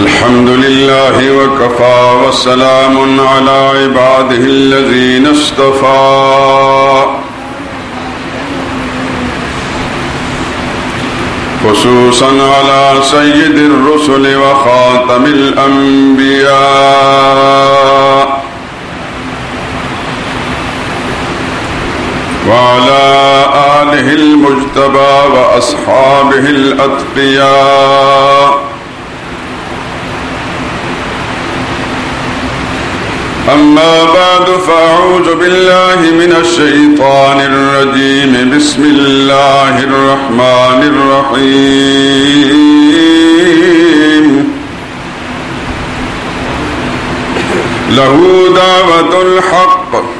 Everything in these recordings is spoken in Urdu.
الحمد لله وكفى وسلام على عباده الذين اصطفى خصوصا على سيد الرسل وخاتم الأنبياء وعلى آله المجتبى وأصحابه الأتقياء أما بعد فأعوذ بالله من الشيطان الرجيم بسم الله الرحمن الرحيم له دعوة الحق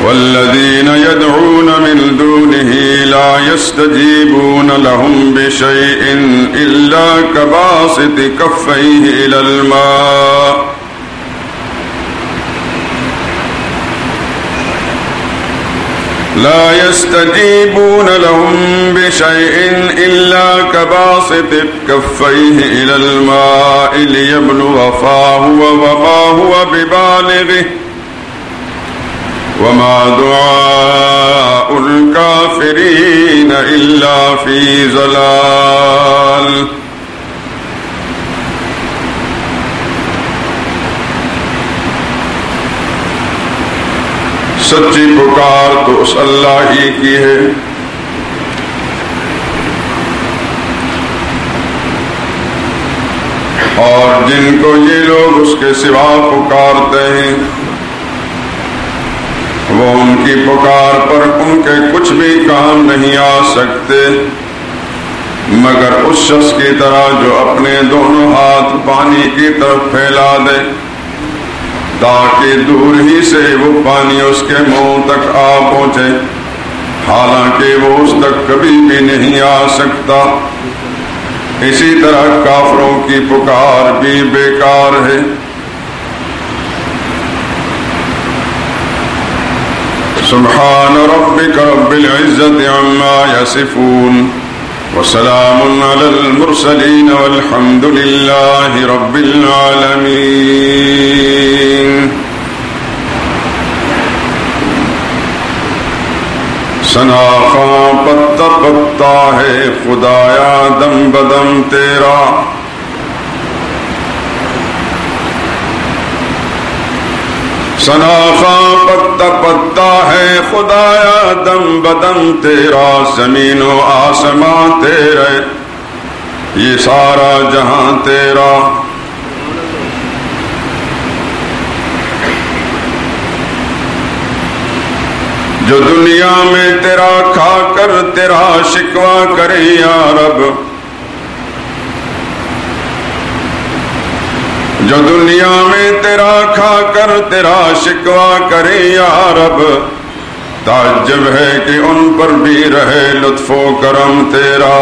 والذين يدعون من دونه لا يستجيبون لهم بشيء إلا كباسط كفيه إلى الماء لا يستجيبون لهم بشيء إلا كباسط كفيه إلى الماء ليبلغ فاه وما هو ببالغه وما دعاء الكافرين إلا في ضلال سچی پکار تو اس اللہ ہی کی ہے اور جن کو یہ لوگ اس کے سوا پکارتے ہیں وہ ان کی پکار پر ان کے کچھ بھی کام نہیں آ سکتے مگر اس شخص کی طرح جو اپنے دونوں ہاتھ پانی کی طرف پھیلا دے تاکہ دور ہی سے وہ پانی اس کے منہ تک آ پہنچے حالانکہ وہ اس تک کبھی بھی نہیں آ سکتا اسی طرح کافروں کی پکار بھی بیکار ہے سبحان ربک رب العزت عما یصفون وسلام علی المرسلین والحمد للہ رب العالمین ثنا خواں پتا پتا ہے خدایا دم بدم تیرا ثنا خواں پتا پتا ہے خدایا دم بدم تیرا زمین و آسمان تیرے یہ سارا جہاں تیرا جو دنیا میں تیرا کھا کر تیرا شکوہ کرے یا رب جو دنیا میں تیرا کھا کر تیرا شکوہ کرے یا رب تعجب ہے کہ ان پر بھی رہے لطف و کرم تیرا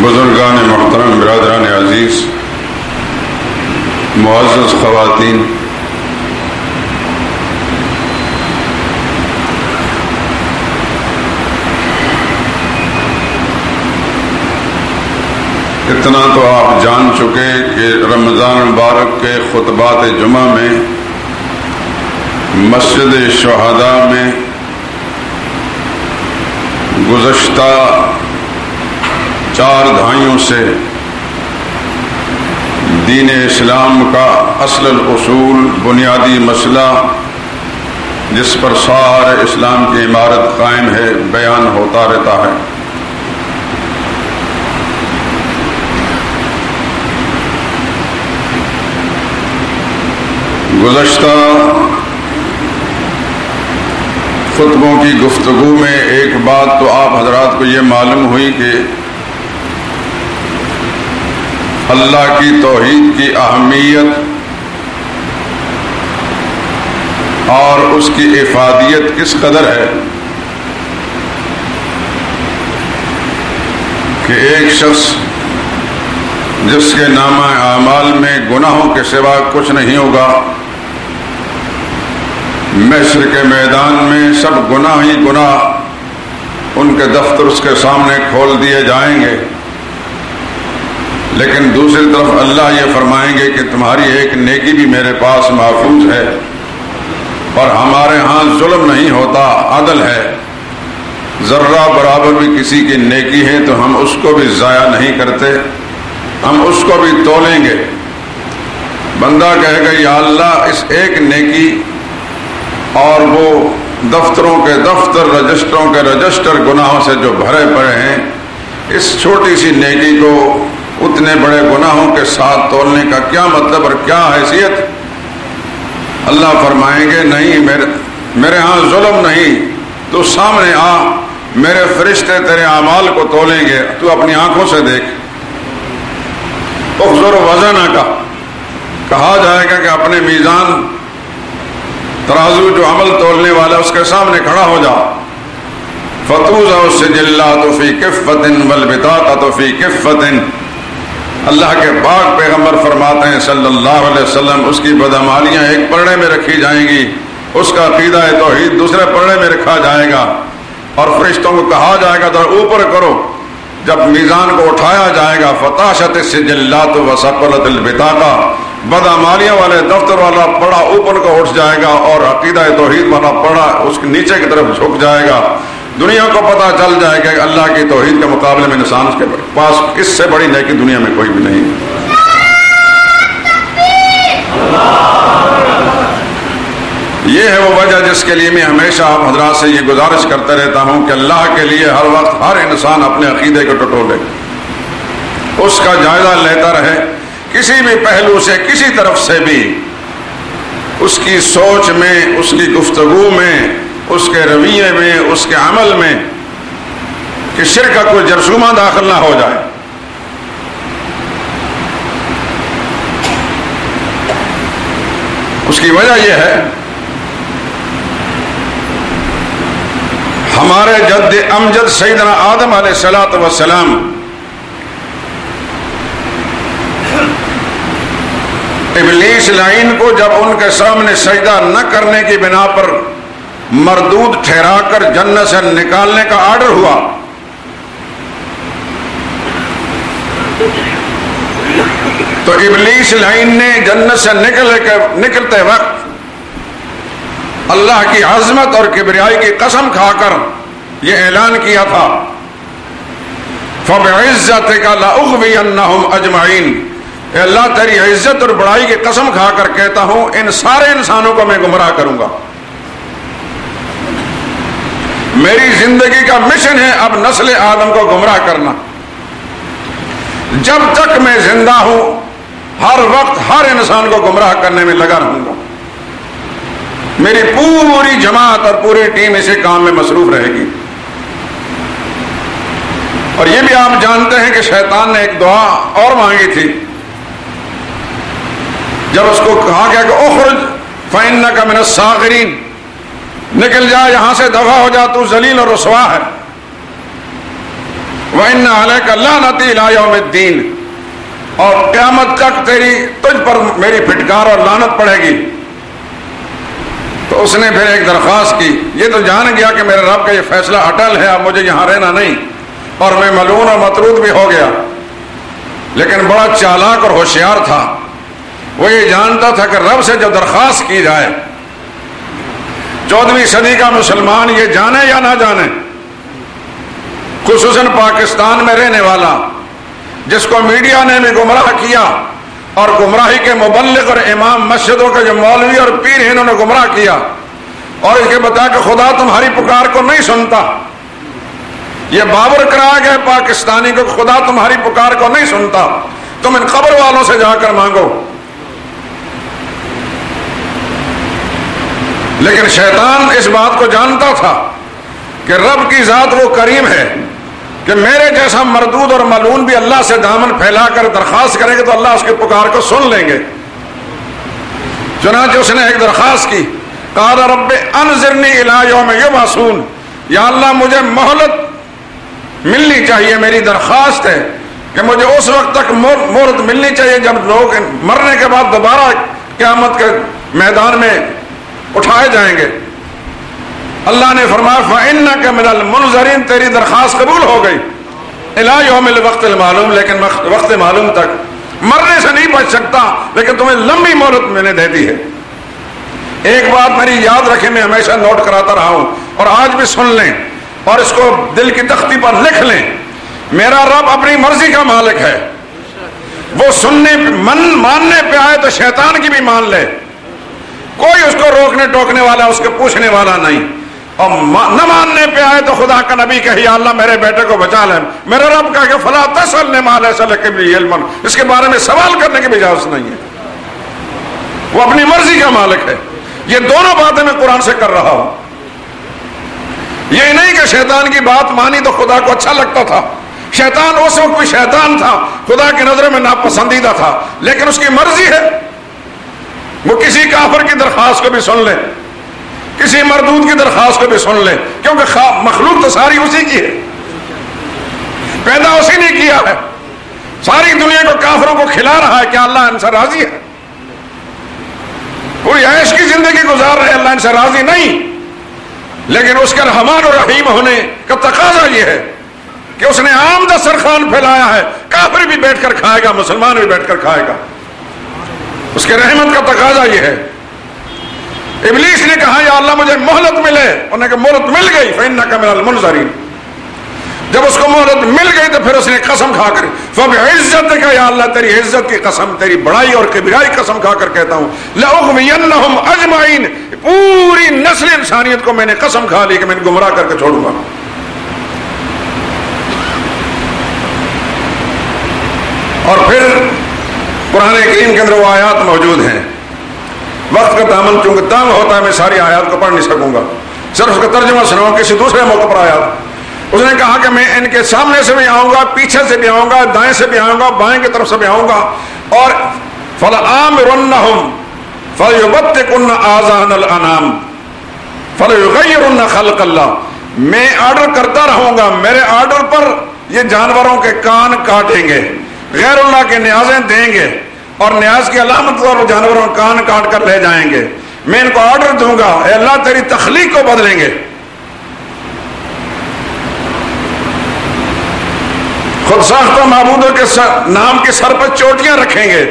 بزرگان محترم برادران عزیز معزز خواتین اتنا تو آپ جان چکے کہ رمضان مبارک کے خطبات جمعہ میں مسجد شہداء میں گزشتہ 4 دہائیوں سے دین اسلام کا اصل الاصول بنیادی مسئلہ جس پر سارے اسلام کی عمارت قائم ہے بیان ہوتا رہتا ہے گزشتہ خطبوں کی گفتگو میں ایک بات تو آپ حضرات کو یہ معلوم ہوئی کہ اللہ کی توحید کی اہمیت اور اس کی افادیت کس قدر ہے کہ ایک شخص جس کے نامہ اعمال میں گناہوں کے سوا کچھ نہیں ہوگا، محشر کے میدان میں سب گناہ ہی گناہ ان کے دفتر اس کے سامنے کھول دیے جائیں گے، لیکن دوسری طرف اللہ یہ فرمائیں گے کہ تمہاری ایک نیکی بھی میرے پاس محفوظ ہے، اور ہمارے ہاں ظلم نہیں ہوتا، عدل ہے، ذرہ برابر بھی کسی کی نیکی ہے تو ہم اس کو بھی ضائع نہیں کرتے، ہم اس کو بھی تولیں گے۔ بندہ کہے گا یا اللہ اس ایک نیکی اور وہ دفتروں کے دفتر، رجسٹروں کے رجسٹر گناہوں سے جو بھرے پڑے ہیں، اس چھوٹی سی نیکی کو اتنے بڑے گناہوں کے ساتھ تولنے کا کیا مطلب اور کیا حیثیت؟ اللہ فرمائیں گے نہیں، میرے ہاں ظلم نہیں، تو سامنے آ، میرے فرشتے تیرے اعمال کو تولیں گے، تو اپنی آنکھوں سے دیکھ۔ اخذر وزنہ کا کہا جائے گا کہ اپنے میزان ترازو جو عمل تولنے والا اس کے سامنے کھڑا ہو جا۔ فتوزع السجلات فی کفۃ والبطاقۃ فی کفۃ، اللہ کے پاک پیغمبر فرماتے ہیں صلی اللہ علیہ وسلم، اس کی بدعمالیاں ایک پلڑے میں رکھی جائیں گی، اس کا عقیدہ توحید دوسرے پلڑے میں رکھا جائے گا، اور فرشتوں کو کہا جائے گا ذرا اوپر کرو۔ جب میزان کو اٹھایا جائے گا فتاشت السجلات وثقلت البطاقہ، بدعمالیاں والے دفتر والا پڑا اوپر کو اٹھ جائے گا، اور عقیدہ توحید والا پڑا اس کے نیچے کی طرف جھک جائے گا۔ دنیا کو پتہ چل جائے گا کہ اللہ کی توحید کے مقابلے میں انسان اس کے پاس اس سے بڑی نیکی دنیا میں کوئی بھی نہیں۔ یہ ہے وہ وجہ جس کے لیے میں ہمیشہ آپ حضرات سے یہ گزارش کرتا رہتا ہوں کہ اللہ کے لیے ہر وقت ہر انسان اپنے عقیدے کو ٹٹولے، اس کا جائزہ لیتا رہے، کسی بھی پہلو سے کسی طرف سے بھی، اس کی سوچ میں، اس کی گفتگو میں، اس کے رویے میں، اس کے عمل میں، کہ شرک کا کوئی جرثومہ داخل نہ ہو جائے۔ اس کی وجہ یہ ہے ہمارے جد امجد سیدنا آدم علیہ الصلوۃ والسلام ابلیس لعین کو جب ان کے سامنے سجدہ نہ کرنے کی بنا پر مردود ٹھہرا کر جنت سے نکالنے کا آرڈر ہوا، تو ابلیس لعین نے جنت سے نکلتے وقت اللہ کی عظمت اور کبریائی کی قسم کھا کر یہ اعلان کیا تھا، فَبِعِزَّتِكَ لَأُغْوِيَنَّهُمْ أَجْمَعِينَ، اے اللہ تیری عزت اور بڑائی کی قسم کھا کر کہتا ہوں ان سارے انسانوں کو میں گمراہ کروں گا۔ میری زندگی کا مشن ہے اب نسل آدم کو گمراہ کرنا۔ جب تک میں زندہ ہوں ہر وقت ہر انسان کو گمراہ کرنے میں لگا رہوں گا، میری پوری جماعت اور پوری ٹیم اسی کام میں مصروف رہے گی۔ اور یہ بھی آپ جانتے ہیں کہ شیطان نے ایک دعا اور مانگی تھی، جب اس کو کہا گیا کہ اخرج فإنک من الصاغرین، نکل جا یہاں سے، دفع ہو جا، تو ذلیل اور رسوا ہے۔ وإن علیک لعنتی الی یوم الدین، اور قیامت تک تجھ پر میری پھٹکار اور لعنت پڑے گی۔ تو اس نے پھر ایک درخواست کی، یہ تو جان گیا کہ میرے رب کا یہ فیصلہ اٹل ہے، اب مجھے یہاں رہنا نہیں، اور میں ملعون اور مطرود بھی ہو گیا، لیکن بڑا چالاک اور ہوشیار تھا۔ وہ یہ جانتا تھا کہ رب سے جب درخواست کی جائے، 14ویں صدی کا مسلمان یہ جانے یا نہ جانے، خصوصاً پاکستان میں رہنے والا، جس کو میڈیا نے بھی گمراہ کیا، اور گمراہی کے مبلغ اور امام مسجدوں کے جو مولوی اور پیر ہیں انہوں نے گمراہ کیا، اور اس کے بتا کہ خدا تمہاری پکار کو نہیں سنتا۔ یہ بابر کرایا گیا پاکستانی کو، خدا تمہاری پکار کو نہیں سنتا، تم ان قبر والوں سے جا کر مانگو۔ لیکن شیطان اس بات کو جانتا تھا کہ رب کی ذات وہ کریم ہے کہ میرے جیسا مردود اور ملعون بھی اللہ سے دامن پھیلا کر درخواست کرے گا تو اللہ اس کی پکار کو سن لیں گے۔ چنانچہ اس نے ایک درخواست کی، قال رب انظرنی الی یوم یبعثون، یا اللہ مجھے مہلت ملنی چاہیے. میری درخواست ہے کہ مجھے اس وقت تک مہلت ملنی چاہیے جب لوگ مرنے کے بعد دوبارہ قیامت کے میدان میں اٹھائے جائیں گے. اللہ نے فرمایا فَإِنَّكَ مِنَ الْمُنظَرِينَ، تیری درخواست قبول ہو گئی اِلَىٰ يَوْمِ الْوَقْتِ الْمَعْلُومِ، لیکن وقت معلوم تک مرنے سے نہیں بچ سکتا، لیکن تمہیں لمبی مہلت میں نے دے دی ہے. ایک بات میری یاد رکھیں، میں ہمیشہ نوٹ کراتا رہا ہوں اور آج بھی سن لیں اور اس کو دل کی تختی پر لکھ لیں. میرا رب اپنی مرضی کا مالک ہے. وہ ماننے پہ آئے تو شیطان کی بھی مان لے، کوئی اس کو روکنے ٹوکنے والا، اس کو پوچھنے والا نہیں. اور نہ ماننے پہ آئے تو خدا کا نبی کہے یا اللہ میرے بیٹے کو بچا لے. میرا رب کہا کہ فلا تسألنی ما لیس لک بہ علم، اس کے بارے میں سوال کرنے کی بھی اجازت نہیں ہے. وہ اپنی مرضی کا مالک ہے. یہ دونوں باتیں میں قرآن سے کر رہا ہوں. یہ نہیں کہ شیطان کی بات مانی تو خدا کو اچھا لگتا تھا. شیطان اس وقت بھی شیطان تھا، خدا کی نظر میں ناپسندیدہ تھا، لیکن اس کی مرضی ہے. وہ کسی کافر کی درخواست کو بھی سن لے، کسی مردود کی درخواست کو بھی سن لے، کیونکہ مخلوق تو ساری اسی کی ہے، پیدا اسی نے کیا ہے. ساری دنیا کو کافروں کو کھلا رہا ہے. کیا اللہ ان سے راضی ہے؟ کوئی عیش کی زندگی گزار رہے، اللہ ان سے راضی نہیں. لیکن اس کے رحمان اور رحیم ہونے کا تقاضا یہ ہے کہ اس نے عام دسترخوان پھیلایا ہے، کافر بھی بیٹھ کر کھائے گا، مسلمان بھی بیٹھ کر کھائے گا. اس کے رحمت کا تقاضا یہ ہے. ابلیس نے کہا یا اللہ مجھے مہلت ملے، انہوں نے کہا مہلت مل گئی فإنک من المنظرین. جب اس کو مہلت مل گئی تو پھر اس نے قسم کھا کر فبعزتک یا اللہ تیری عزت کی قسم، تیری بڑائی اور کبریائی قسم کھا کر کہتا ہوں لأغوینہم اجمعین، پوری نسل انسانیت کو میں نے قسم کھا لی کہ میں نے گمراہ کر کے چھوڑوں گا. اور پھر قرآن کریم کے اندر وہ آیات موجود ہیں. وقت کا دامن چونکہ تنگ ہوتا ہے میں ساری آیات کو پڑھ نہیں سکوں گا، صرف اس کا ترجمہ سناؤں. کسی دوسرے موقع پر آیات اس نے کہا کہ میں ان کے سامنے سے بھی آؤں گا، پیچھے سے بھی آؤں گا، دائیں سے بھی آؤں گا، بائیں کی طرف سے بھی آؤں گا. اور فَلَآمِرُنَّهُمْ فَلْيُبَتِّكُنَّ آذَانَ الْأَنَامِ فَلْيُغَيِّرُنَّ خَلْقَ اللَّهِ، میں آرڈر کرتا رہوں گا، میرے آرڈر پر یہ جانوروں کے کان کاٹیں گے، غیر اللہ کے نیازیں دیں گے اور نیاز کی علامت اور جانوروں کے کان کاٹ کر لے جائیں گے. میں ان کو آرڈر دوں گا اے اللہ تیری تخلیق کو بدلیں گے. خود ساختہ معبودوں کے نام کے سر پر چوٹیاں رکھیں گے.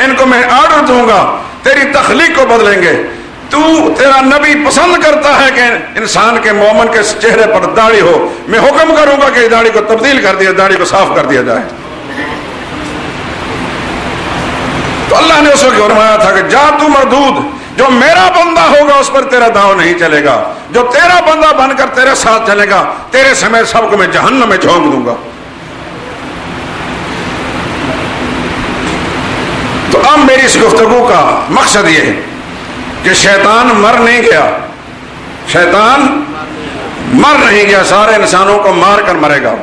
ان کو میں آرڈر دوں گا تیری تخلیق کو بدلیں گے. تیرا نبی پسند کرتا ہے کہ انسان کے مومن کے چہرے پر داڑھی ہو. میں حکم کروں گا کہ داڑھی کو تبدیل کر دیا، داڑھی کو صاف کر دیا جائے. تو اللہ نے اس وقت فرمایا تھا کہ جا تو مردود، جو میرا بندہ ہوگا اس پر تیرا داؤ نہیں چلے گا، جو تیرا بندہ بن کر تیرے ساتھ چلے گا تیرے سمیت سب کو میں جہنم میں جھونک دوں گا. تو اب میری اس گفتگو کا مقصد یہ ہے کہ شیطان مر نہیں گیا، شیطان مر نہیں گیا. سارے انسانوں کو مار کر مرے گا،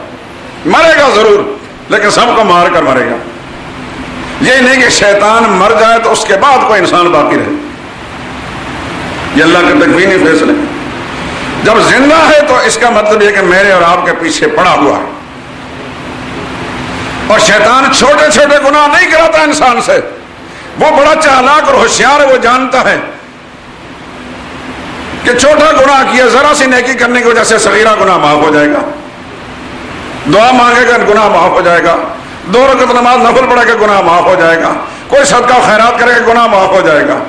مرے گا ضرور لیکن سب کو مار کر مرے گا. یہ نہیں کہ شیطان مر جائے تو اس کے بعد کوئی انسان باقی رہے. یہ اللہ کے تکوینی فیصلے. جب زندہ ہے تو اس کا مطلب یہ کہ میرے اور آپ کے پیچھے پڑا ہوا ہے. اور شیطان چھوٹے چھوٹے گناہ نہیں کراتا انسان سے، وہ بڑا چالاک اور ہوشیار ہے. وہ جانتا ہے کہ چھوٹا گناہ کیا، ذرا سی نیکی کرنے کی وجہ سے صغیرہ گناہ معاف ہو جائے گا، دعا مانگے گا گناہ معاف ہو جائے گا، 2 رکعت نماز نفل پڑھے گا گناہ معاف ہو جائے گا، کوئی صدقہ و خیرات کرے گا گناہ معاف ہو جائے گا.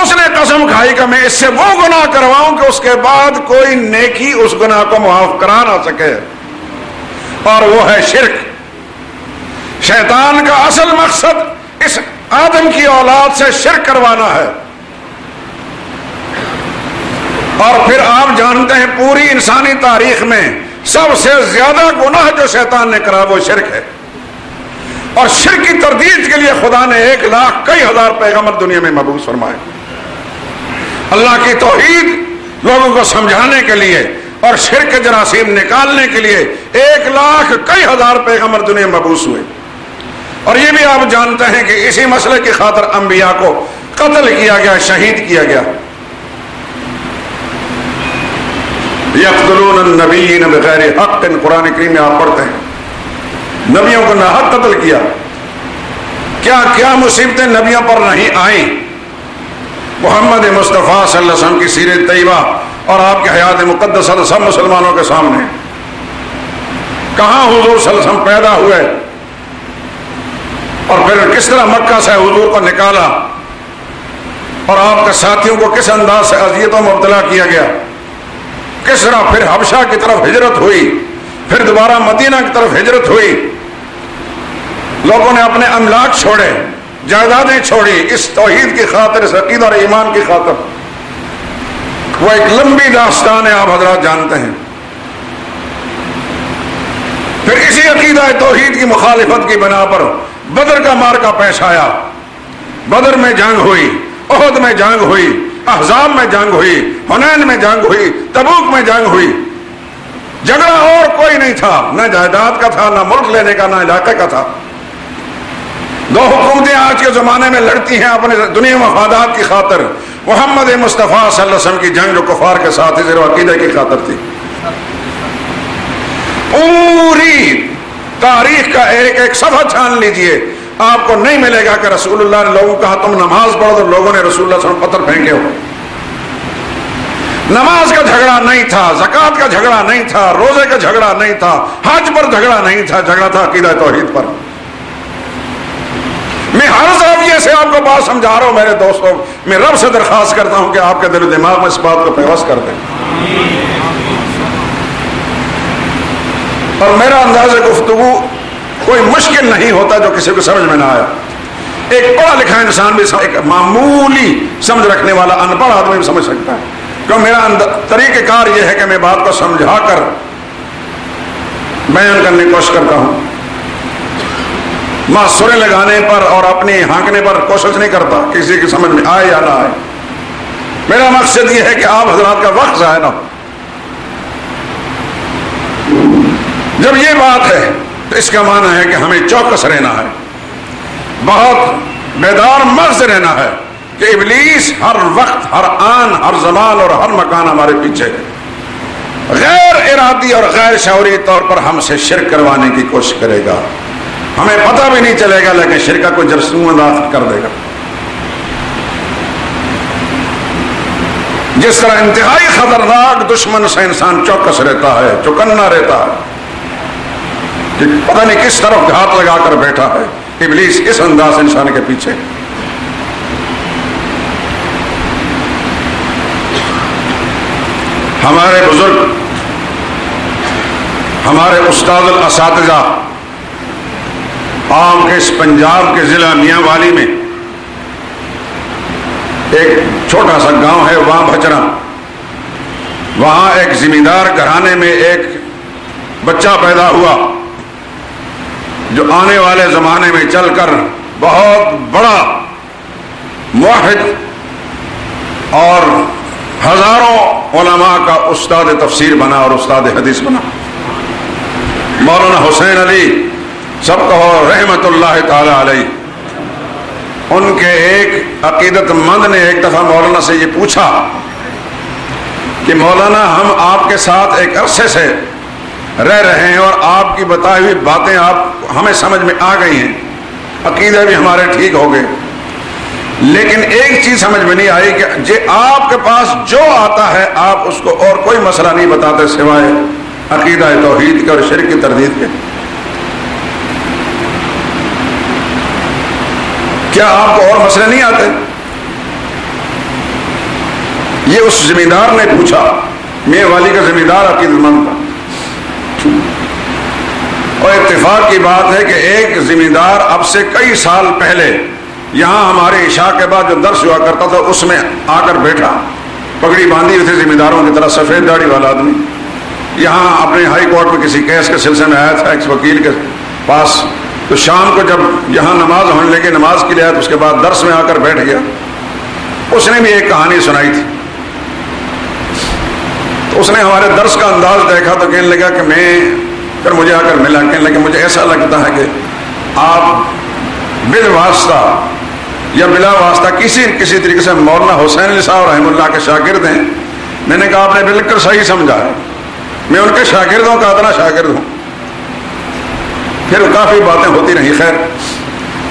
اس نے قسم کھائی کہ میں اس سے وہ گناہ کرواؤں کہ اس کے بعد کوئی نیکی اس گناہ کو معاف کرا نہ سکے، اور وہ ہے شرک. شیطان کا اصل مقصد اس آدم کی اولاد سے شرک کروانا ہے. اور پھر آپ جانتے ہیں پوری انسانی تاریخ میں سب سے زیادہ گناہ جو شیطان نے کرا وہ شرک ہے. اور شرک کی تردید کے لیے خدا نے 1 لاکھ کئی ہزار پیغمبر دنیا میں مبعوث فرمائے. اللہ کی توحید لوگوں کو سمجھانے کے لیے اور شرک کے جراثیم نکالنے کے لیے 1 لاکھ کئی ہزار پیغمبر دنیا میں مبعوث ہوئے. اور یہ بھی آپ جانتے ہیں کہ اسی مسئلے کی خاطر انبیاء کو قتل کیا گیا، شہید کیا گیا. یقتلون النبیین بغیر حق، قرآن کریم میں آپ پڑھتے ہیں نبیوں کو ناحق قتل کیا. کیا کیا مصیبتیں نبیوں پر نہیں آئیں. محمد مصطفیٰ صلی اللہ علیہ وسلم کی سیرت طیبہ اور آپ کی حیات مقدسہ سب مسلمانوں کے سامنے. کہاں حضور صلی اللہ علیہ وسلم پیدا ہوئے اور پھر کس طرح مکہ سے حضور کو نکالا اور آپ کے ساتھیوں کو کس انداز سے اذیتوں میں مبتلا کیا گیا. کس طرح پھر حبشہ کی طرف ہجرت ہوئی، پھر دوبارہ مدینہ کی طرف ہجرت ہوئی. لوگوں نے اپنے املاک چھوڑے، جائیدادیں چھوڑی اس توحید کی خاطر، اس عقیدہ اور ایمان کی خاطر. وہ ایک لمبی داستان ہے، آپ حضرات جانتے ہیں. پھر اسی عقیدہ توحید کی مخالفت کی بنا پر بدر کا مارکا پیش آیا. بدر میں جنگ ہوئی، احد میں جنگ ہوئی، احزاب میں جنگ ہوئی، حنین میں جنگ ہوئی، تبوک میں جنگ ہوئی. جھگڑا اور کوئی نہیں تھا، نہ جائیداد کا تھا، نہ ملک لینے کا، نہ علاقے کا تھا. دو حکومتیں آج کے زمانے میں لڑتی ہیں اپنے دنیا مفادات کی خاطر. محمد مصطفیٰ صلی اللہ علیہ وسلم کی جنگ جو کفار کے ساتھ زیر عقیدہ کی خاطر تھی. پوری تاریخ کا ایک ایک صفحہ چھان لیجئے، آپ کو نہیں ملے گا کہ رسول اللہ نے لوگوں کو کہا تم نماز پڑھو تو لوگوں نے رسول اللہ صلی اللہ علیہ وسلم پتھر پھینکے ہو. نماز کا جھگڑا نہیں تھا، زکوٰۃ کا جھگڑا نہیں تھا، روزے کا جھگڑا نہیں تھا، حج پر جھگڑا نہیں تھا، جھگڑا تھا عقیدہ توحید پر. میں ہر زاویے سے آپ کو بات سمجھا رہا ہوں میرے دوستوں. میں رب سے درخواست کرتا ہوں کہ آپ کے دل و دماغ میں اس بات کو پیوست کر دیں. اور میرا انداز گفتگو کوئی مشکل نہیں ہوتا جو کسی کو سمجھ میں نہ آیا. ایک پڑھا لکھا انسان بھی ایک معمولی سمجھ رکھنے والا ان پڑھ آدمی بھی سمجھ سکتا ہے. کیوں میرا طریقہ کار یہ ہے کہ میں بات کو سمجھا کر بیان کرنے کی کوشش کرتا ہوں. سریں لگانے پر اور اپنی ہانکنے پر کوشش نہیں کرتا کسی کی سمجھ میں آئے یا نہ آئے. میرا مقصد یہ ہے کہ آپ حضرات کا وقت ضائع نہ ہو. جب یہ بات ہے تو اس کا معنی ہے کہ ہمیں چوکس رہنا ہے، بہت بیدار مغز رہنا ہے کہ ابلیس ہر وقت، ہر آن، ہر زمان اور ہر مکان ہمارے پیچھے غیر ارادی اور غیر شعوری طور پر ہم سے شرک کروانے کی کوشش کرے گا. ہمیں پتہ بھی نہیں چلے گا لیکن شرک کو جرثوم انداز کر دے گا. جس طرح انتہائی خطرناک دشمن سے انسان چوکس رہتا ہے، چوکنا رہتا ہے کہ پتہ نہیں کس طرف ہاتھ لگا کر بیٹھا ہے، ابلیس اس انداز انسان کے پیچھے. ہمارے بزرگ، ہمارے استاد الاساتذہ آپ کے اس پنجاب کے ضلع میاں والی میں ایک چھوٹا سا گاؤں ہے وہاں بھچرا. وہاں ایک زمیندار گھرانے میں ایک بچہ پیدا ہوا جو آنے والے زمانے میں چل کر بہت بڑا موحد اور ہزاروں علماء کا استاد تفسیر بنا اور استاد حدیث بنا. مولانا حسین علی سب کہو رحمت اللہ تعالی علیہ. ان کے ایک عقیدت مند نے ایک دفعہ مولانا سے یہ پوچھا کہ مولانا ہم آپ کے ساتھ ایک عرصے سے رہ رہے ہیں اور آپ کی بتائی ہوئی باتیں آپ ہمیں سمجھ میں آ گئی ہیں، عقیدے بھی ہمارے ٹھیک ہو گئے، لیکن ایک چیز سمجھ میں نہیں آئی کہ آپ کے پاس جو آتا ہے آپ اس کو اور کوئی مسئلہ نہیں بتاتے سوائے عقیدہ توحید کے اور شرک کی تردید کے. کیا آپ کو اور مسئلے نہیں آتے؟ یہ اس زمیندار نے پوچھا. میاں والی کا زمیندار عقیدت مند تھا اور اتفاق کی بات ہے کہ ایک زمیندار اب سے کئی سال پہلے یہاں ہمارے عشاء کے بعد جو درس ہوا کرتا تھا اس میں آ کر بیٹھا، پگڑی باندھی ہوئی تھی زمینداروں کی طرح، سفید داڑھی والا آدمی. یہاں اپنے ہائی کورٹ میں کسی کیس کے سلسلے میں آیا تھا ایک وکیل کے پاس. تو شام کو جب یہاں نماز ہونے لگی، نماز کے لیے آیا تو اس کے بعد درس میں آ کر بیٹھ گیا. اس نے بھی ایک کہانی سنائی تھی. تو اس نے ہمارے درس کا انداز دیکھا تو کہنے لگا کہ میں پھر مجھے آ کر ملا، کہنے لگا مجھے ایسا لگتا ہے کہ آپ بالواسطہ یا بلا واسطہ کسی طریقے سے مولانا حسین علی صاحب رحمہ اللہ کے شاگرد ہیں. میں نے کہا آپ نے بالکل صحیح سمجھا ہے. میں ان کے شاگردوں کا ادنا شاگرد ہوں. پھر کافی باتیں ہوتی رہی. خیر,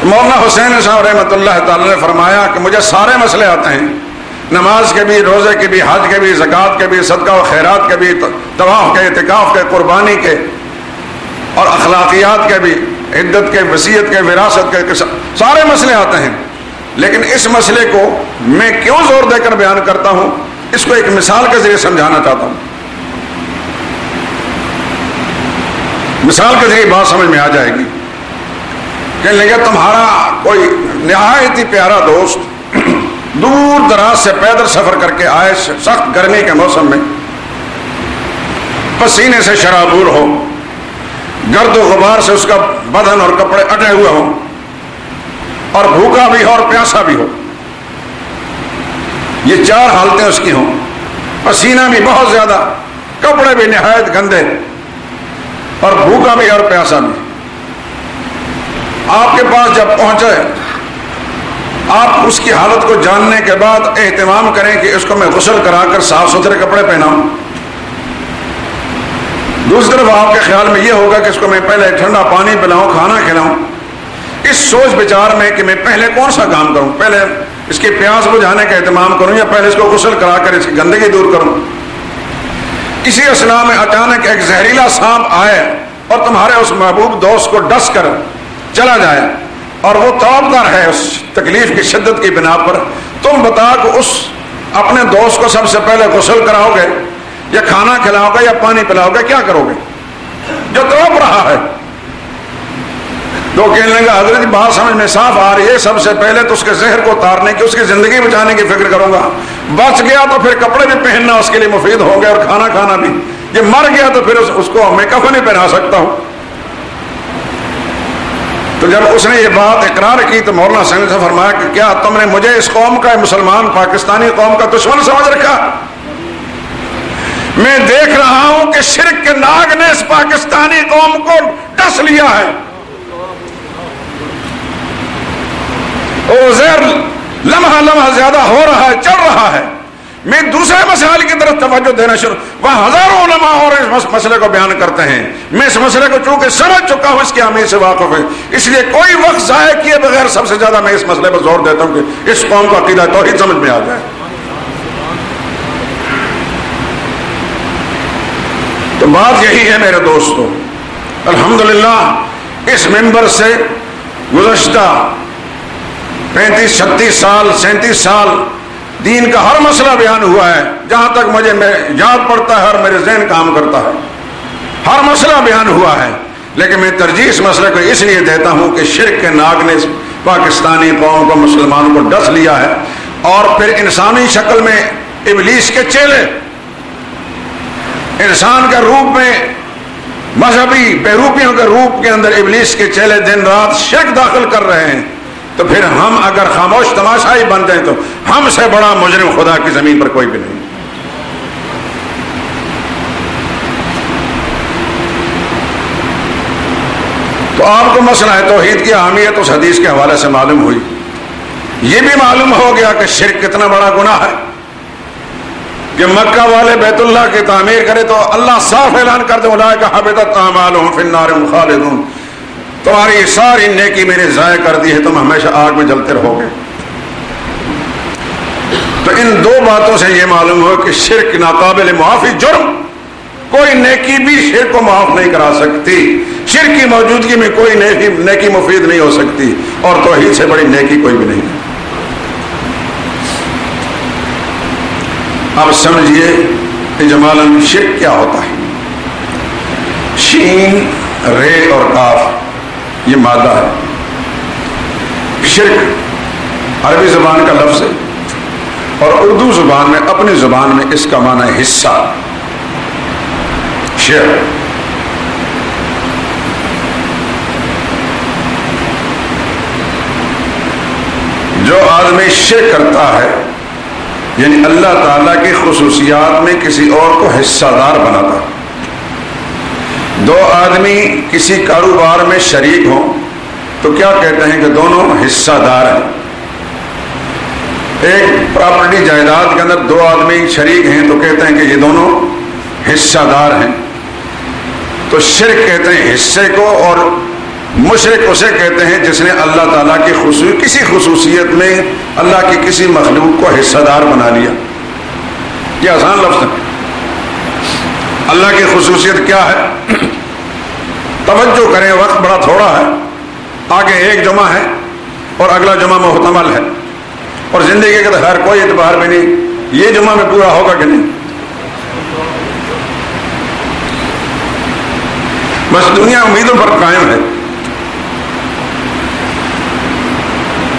مولانا حسین صاحب رحمۃ اللہ تعالی نے فرمایا کہ مجھے سارے مسئلے آتے ہیں, نماز کے بھی, روزے کے بھی, حج کے بھی, زکوٰۃ کے بھی, صدقہ و خیرات کے بھی, طواف کے, اعتکاف کے, قربانی کے اور اخلاقیات کے بھی, عدت کے, وصیت کے, وراثت کے, سارے مسئلے آتے ہیں. لیکن اس مسئلے کو میں کیوں زور دے کر بیان کرتا ہوں, اس کو ایک مثال کے ذریعے سمجھانا چاہتا ہوں. مثال کے ذریعے بات سمجھ میں آ جائے گی. کہنے لگے تمہارا کوئی نہایت ہی پیارا دوست دور دراز سے پیدل سفر کر کے آئے, سخت گرمی کے موسم میں, پسینے سے شرابور ہو, گرد و غبار سے اس کا بدن اور کپڑے اٹے ہوئے ہوں, اور بھوکا بھی ہو اور پیاسا بھی ہو. یہ چار حالتیں اس کی ہوں. پسینہ بھی بہت زیادہ, کپڑے بھی نہایت گندے, اور بھوکا بھی اور پیاسا بھی. آپ کے پاس جب پہنچے, آپ اس کی حالت کو جاننے کے بعد اہتمام کریں کہ اس کو میں غسل کرا کر صاف ستھرے کپڑے پہناؤں. دوسری طرف آپ کے خیال میں یہ ہوگا کہ اس کو میں پہلے ٹھنڈا پانی پلاؤں, کھانا کھلاؤں. اس سوچ بچار میں کہ میں پہلے کون سا کام کروں, پہلے اس کی پیاس بجھانے کا اہتمام کروں یا پہلے اس کو غسل کرا کر اس کی گندگی دور کروں. اسی اثناء میں اچانک ایک زہریلا سانپ آئے اور تمہارے اس محبوب دوست کو ڈس کر چلا جائے, اور وہ توابدار ہے اس تکلیف کی شدت کی بنا پر. تم بتا کہ اس اپنے دوست کو سب سے پہلے غسل کراؤ گے یا کھانا کھلاؤ گے یا پانی پلاؤ گے, کیا کرو گے جو توپ رہا ہے؟ تو کہنے لگا حضرت بات سمجھ میں صاف آ رہی ہے, سب سے پہلے تو اس کے زہر کو اتارنے کی, اس کی زندگی بچانے کی فکر کروں گا. بچ گیا تو پھر کپڑے بھی پہننا اس کے لیے مفید ہو گیا اور کھانا کھانا بھی. یہ مر گیا تو پھر اس کو میں کفن نہیں پہنا سکتا ہوں. تو جب اس نے یہ بات اقرار کی تو مولانا حسین سے فرمایا کہ کیا تم نے مجھے اس قوم کا, مسلمان پاکستانی قوم کا دشمن سمجھ رکھا؟ میں دیکھ رہا ہوں کہ شرک کے ناگ نے اس پاکستانی قوم کو ڈس لیا ہے. اور زہر لمحہ لمحہ زیادہ ہو رہا ہے, چل رہا ہے. میں دوسرے مسائل کی طرف توجہ دینا شروع, وہاں ہزاروں علماء اور اس مسئلے کو بیان کرتے ہیں. میں اس مسئلے کو چونکہ سمجھ چکا ہوں, اس کی اہمیت سے واقف ہے, اس لیے کوئی وقت ضائع کیے بغیر سب سے زیادہ میں اس مسئلے پر زور دیتا ہوں کہ اس قوم کا عقیدہ توحید سمجھ میں آ جائے. تو بات یہی ہے میرے دوستو, الحمدللہ اس منبر سے گزشتہ 35-36 سال 37 سال دین کا ہر مسئلہ بیان ہوا ہے. جہاں تک مجھے یاد پڑتا ہے اور میرے ذہن کام کرتا ہے, ہر مسئلہ بیان ہوا ہے. لیکن میں ترجیح اس مسئلے کو اس لیے دیتا ہوں کہ شرک کے ناگ نے پاکستانی قوم کو, مسلمانوں کو ڈس لیا ہے, اور پھر انسانی شکل میں ابلیس کے چیلے, انسان کے روپ میں مذہبی بہروپیوں کے روپ کے اندر ابلیس کے چیلے دن رات شرک داخل کر رہے ہیں. تو پھر ہم اگر خاموش تماشائی بن جائیں تو ہم سے بڑا مجرم خدا کی زمین پر کوئی بھی نہیں. تو آپ کو مسئلہ ہے توحید کی اہمیت اس حدیث کے حوالے سے معلوم ہوئی. یہ بھی معلوم ہو گیا کہ شرک کتنا بڑا گناہ ہے کہ مکہ والے بیت اللہ کی تعمیر کرے تو اللہ صاف اعلان کر دے اولئک حبطت اعمالهم فی النار هم خالدون, تمہاری ساری نیکی میں نے ضائع کر دی ہے, تم ہمیشہ آگ میں جلتے رہو گے. تو ان دو باتوں سے یہ معلوم ہو کہ شرک ناقابل معافی جرم, کوئی نیکی بھی شرک کو معاف نہیں کرا سکتی. شرک کی موجودگی میں کوئی نیکی مفید نہیں ہو سکتی, اور توحید سے بڑی نیکی کوئی بھی نہیں. اب سمجھیے کہ جمالاً شرک کیا ہوتا ہے. شین, رے اور کاف یہ مادہ ہے. شرک عربی زبان کا لفظ ہے, اور اردو زبان میں, اپنی زبان میں اس کا معنی ہے حصہ. شرک جو آدمی شرک کرتا ہے یعنی اللہ تعالیٰ کی خصوصیات میں کسی اور کو حصہ دار بناتا ہے. دو آدمی کسی کاروبار میں شریک ہوں تو کیا کہتے ہیں کہ دونوں حصہ دار ہیں. ایک پراپرٹی جائیداد کے اندر دو آدمی شریک ہیں تو کہتے ہیں کہ یہ دونوں حصہ دار ہیں. تو شرک کہتے ہیں حصے کو، اور مشرک اسے کہتے ہیں جس نے اللہ تعالیٰ کی کسی خصوصیت میں اللہ کی کسی مخلوق کو حصہ دار بنا لیا۔ یہ آسان لفظ ہے۔ اللہ کی خصوصیت کیا ہے؟ توجہ کریں، وقت بڑا تھوڑا ہے، آگے ایک جمعہ ہے اور اگلا جمعہ محتمل ہے، اور زندگی کا تو خیر کوئی اعتبار بھی نہیں، یہ جمعہ میں پورا ہوگا کہ نہیں۔ بس دنیا امیدوں پر قائم ہے۔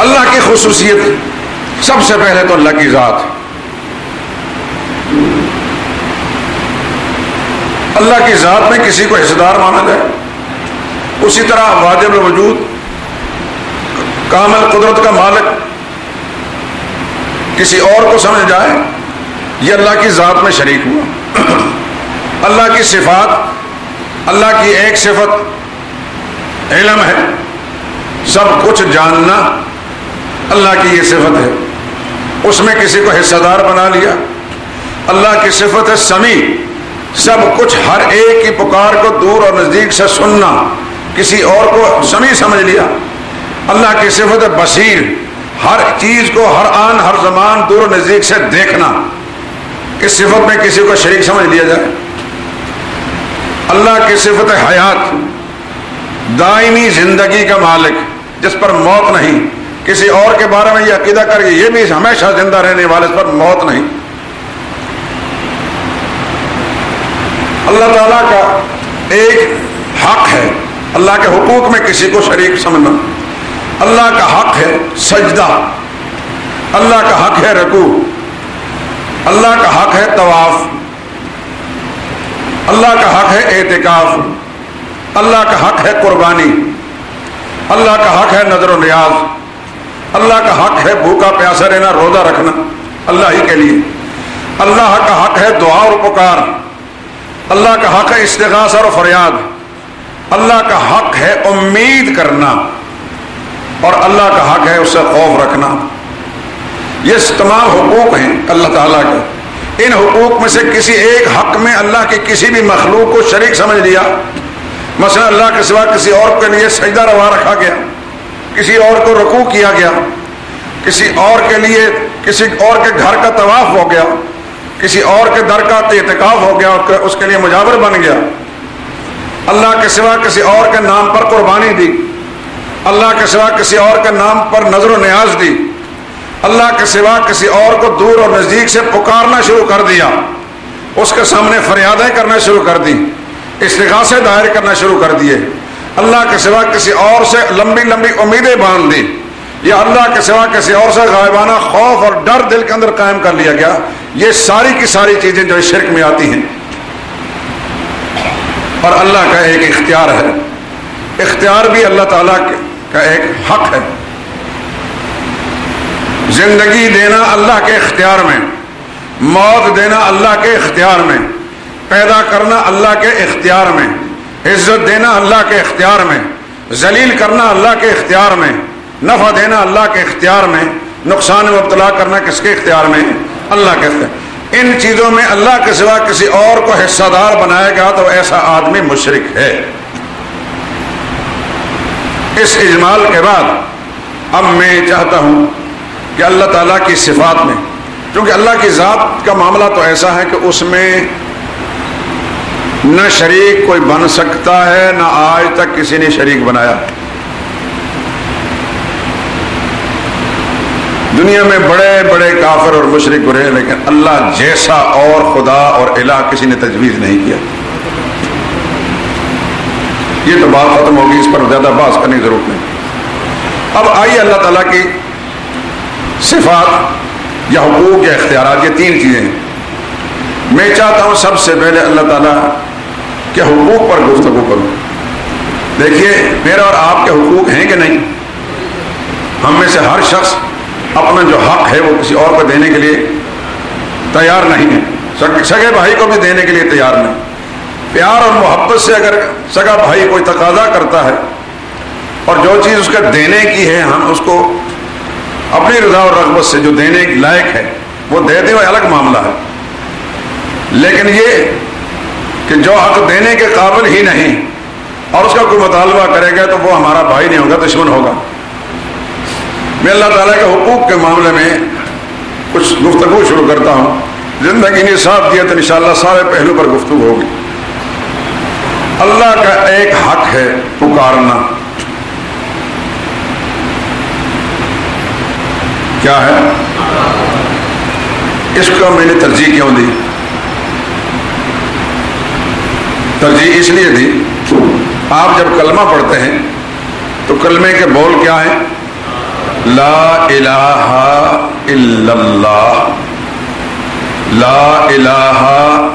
اللہ کی خصوصیت سب سے پہلے تو اللہ کی ذات۔ اللہ کی ذات میں کسی کو حصہ دار مانا جائے، اسی طرح واجب الوجود کامل قدرت کا مالک کسی اور کو سمجھ جائے، یہ اللہ کی ذات میں شریک ہوا۔ اللہ کی صفات، اللہ کی ایک صفت علم ہے، سب کچھ جاننا اللہ کی یہ صفت ہے، اس میں کسی کو حصہ دار بنا لیا۔ اللہ کی صفت ہے سمیع، سب کچھ ہر ایک کی پکار کو دور اور نزدیک سے سننا، کسی اور کو سمیع سمجھ لیا۔ اللہ کی صفت ہے بصیر، ہر چیز کو ہر آن ہر زمان دور و نزدیک سے دیکھنا، اس صفت میں کسی کو شریک سمجھ لیا جائے۔ اللہ کی صفت ہے حیات، دائمی زندگی کا مالک جس پر موت نہیں، کسی اور کے بارے میں یہ عقیدہ کر کے یہ بھی ہمیشہ زندہ رہنے والے، اس پر موت نہیں۔ اللہ تعالیٰ کا ایک حق ہے، اللہ کے حقوق میں کسی کو شریک سمجھنا۔ اللہ کا حق ہے سجدہ، اللہ کا حق ہے رکوع، اللہ کا حق ہے طواف، اللہ کا حق ہے اعتکاف، اللہ کا حق ہے قربانی، اللہ کا حق ہے نذر و نیاز، اللہ کا حق ہے بھوکا پیاسا رہنا، روزہ رکھنا اللہ ہی کے لیے، اللہ کا حق ہے دعا اور پکار، اللہ کا حق ہے استغاثہ اور فریاد، اللہ کا حق ہے امید کرنا، اور اللہ کا حق ہے اس سے خوف رکھنا۔ یہ تمام حقوق ہیں اللہ تعالیٰ کے۔ ان حقوق میں سے کسی ایک حق میں اللہ کے کسی بھی مخلوق کو شریک سمجھ لیا، مثلا اللہ کے سوا کسی اور کے لیے سجدہ روا رکھا گیا، کسی اور کو رکوع کیا گیا، کسی اور کے لیے کسی اور کے گھر کا طواف ہو گیا، کسی اور کے در کا اعتکاف ہو گیا اور اس کے لیے مجاور بن گیا، اللہ کے سوا کسی اور کے نام پر قربانی دی، اللہ کے سوا کسی اور کے نام پر نظر و نیاز دی، اللہ کے سوا کسی اور کو دور اور نزدیک سے پکارنا شروع کر دیا، اس کے سامنے فریادیں کرنا شروع کر دی، استغاثے دائر کرنا شروع کر دیے، اللہ کے سوا کسی اور سے لمبی لمبی امیدیں باندھ دی، یا اللہ کے سوا کسی اور سے غائبانہ خوف اور ڈر دل کے اندر قائم کر لیا گیا۔ یہ ساری کی ساری چیزیں جو شرک میں آتی ہیں۔ اور اللہ کا ایک اختیار ہے، اختیار بھی اللہ تعالیٰ کا ایک حق ہے۔ زندگی دینا اللہ کے اختیار میں، موت دینا اللہ کے اختیار میں، پیدا کرنا اللہ کے اختیار میں، عزت دینا اللہ کے اختیار میں، ذلیل کرنا اللہ کے اختیار میں، نفع دینا اللہ کے اختیار میں، نقصان میں مبتلا کرنا کس کے اختیار میں؟ اللہ کے اختیار۔ ان چیزوں میں اللہ کے سوا کسی اور کو حصہ دار بنایا گیا تو ایسا آدمی مشرک ہے۔ اس اجمال کے بعد اب میں چاہتا ہوں کہ اللہ تعالیٰ کی صفات میں، کیونکہ اللہ کی ذات کا معاملہ تو ایسا ہے کہ اس میں نہ شریک کوئی بن سکتا ہے، نہ آج تک کسی نے شریک بنایا۔ دنیا میں بڑے بڑے کافر اور مشرک گرے، لیکن اللہ جیسا اور خدا اور الہ کسی نے تجویز نہیں کیا۔ یہ تو بات ختم ہوگی، اس پر زیادہ بحث کرنے کی ضرورت نہیں۔ اب آئیے اللہ تعالیٰ کی صفات یا حقوق یا اختیارات، یہ تین چیزیں ہیں۔ میں چاہتا ہوں سب سے پہلے اللہ تعالیٰ کے حقوق پر گفتگو کروں۔ دیکھیے میرا اور آپ کے حقوق ہیں کہ نہیں؟ ہم میں سے ہر شخص اپنا جو حق ہے وہ کسی اور کو دینے کے لیے تیار نہیں ہے، سگے بھائی کو بھی دینے کے لیے تیار نہیں۔ پیار اور محبت سے اگر سگا بھائی کوئی تقاضا کرتا ہے اور جو چیز اس کا دینے کی ہے ہم اس کو اپنی رضا اور رغبت سے جو دینے لائق ہے وہ دے دیں، وہ الگ معاملہ ہے۔ لیکن یہ کہ جو حق دینے کے قابل ہی نہیں اور اس کا کوئی مطالبہ کرے گا تو وہ ہمارا بھائی نہیں ہوگا، دشمن ہوگا۔ میں اللہ تعالیٰ کے حقوق کے معاملے میں کچھ گفتگو شروع کرتا ہوں۔ زندگی نے ساتھ دیا تو انشاءاللہ سارے پہلو پر گفتگو ہوگی۔ اللہ کا ایک حق ہے پکارنا۔ کیا ہے؟ اس کو میں نے ترجیح کیوں دی؟ ترجیح اس لیے دی، آپ جب کلمہ پڑھتے ہیں تو کلمے کے بول کیا ہیں؟ لا الہ الا اللہ، لا الہ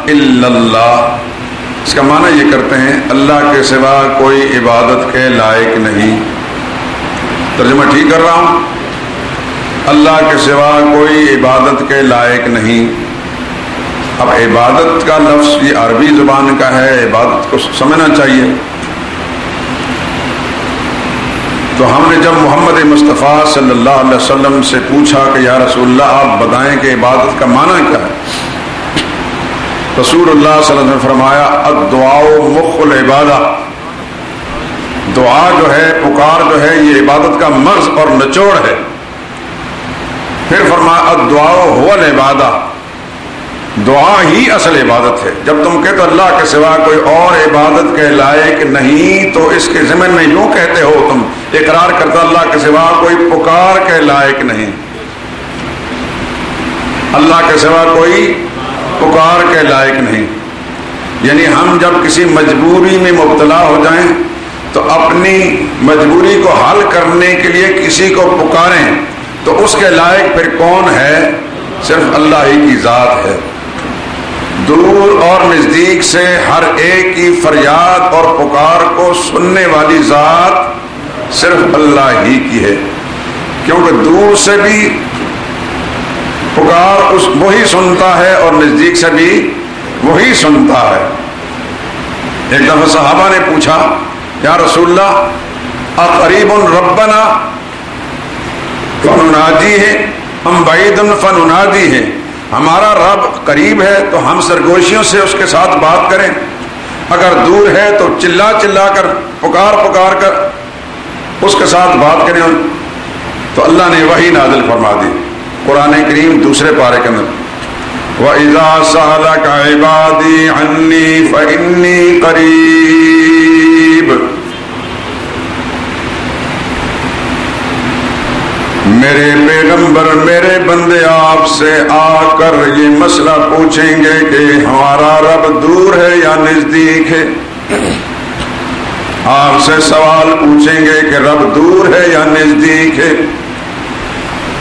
الا اللہ۔ اس کا معنی یہ کرتے ہیں اللہ کے سوا کوئی عبادت کے لائق نہیں۔ ترجمہ ٹھیک کر رہا ہوں؟ اللہ کے سوا کوئی عبادت کے لائق نہیں۔ اب عبادت کا لفظ یہ عربی زبان کا ہے، عبادت کو سمجھنا چاہیے۔ تو ہم نے جب محمد مصطفیٰ صلی اللہ علیہ وسلم سے پوچھا کہ یا رسول اللہ آپ بتائیں کہ عبادت کا معنی کیا ہے، رسول اللہ صلی اللہ علیہ وسلم نے فرمایا الدعاء مخ العبادہ، دعا جو ہے، پکار جو ہے، یہ عبادت کا مغز اور نچوڑ ہے۔ پھر فرمایا الدعاء هو العبادہ، دعا ہی اصل عبادت ہے۔ جب تم کہتے اللہ کے سوا کوئی اور عبادت کے لائق نہیں تو اس کے ضمن میں یوں کہتے ہو، تم اقرار کرتا اللہ کے سوا کوئی پکار کے لائق نہیں، اللہ کے سوا کوئی پکار کے لائق نہیں۔ یعنی ہم جب کسی مجبوری میں مبتلا ہو جائیں تو اپنی مجبوری کو حل کرنے کے لیے کسی کو پکاریں تو اس کے لائق پھر کون ہے؟ صرف اللہ ہی کی ذات ہے۔ دور اور نزدیک سے ہر ایک کی فریاد اور پکار کو سننے والی ذات صرف اللہ ہی کی ہے، کیونکہ دور سے بھی پکار وہی سنتا ہے اور نزدیک سے بھی وہی سنتا ہے۔ ایک دفعہ صحابہ نے پوچھا یا رسول اللہ اقریب ربنا فننادی ہے ہم بعید فننادی ہے، ہمارا رب قریب ہے تو ہم سرگوشیوں سے اس کے ساتھ بات کریں، اگر دور ہے تو چلا چلا کر پکار پکار کر اس کے ساتھ بات کریں۔ تو اللہ نے وحی نازل فرما دی قرآن کریم دوسرے پارے کے اندر، وَإِذَا سَأَلَكَ عِبَادِي عَنِّي فَإِنِّي قَرِيبٌ، میرے پیغمبر میرے بندے آپ سے آ کر یہ مسئلہ پوچھیں گے کہ ہمارا رب دور ہے یا نزدیک ہے، آپ سے سوال پوچھیں گے کہ رب دور ہے یا نزدیک ہے،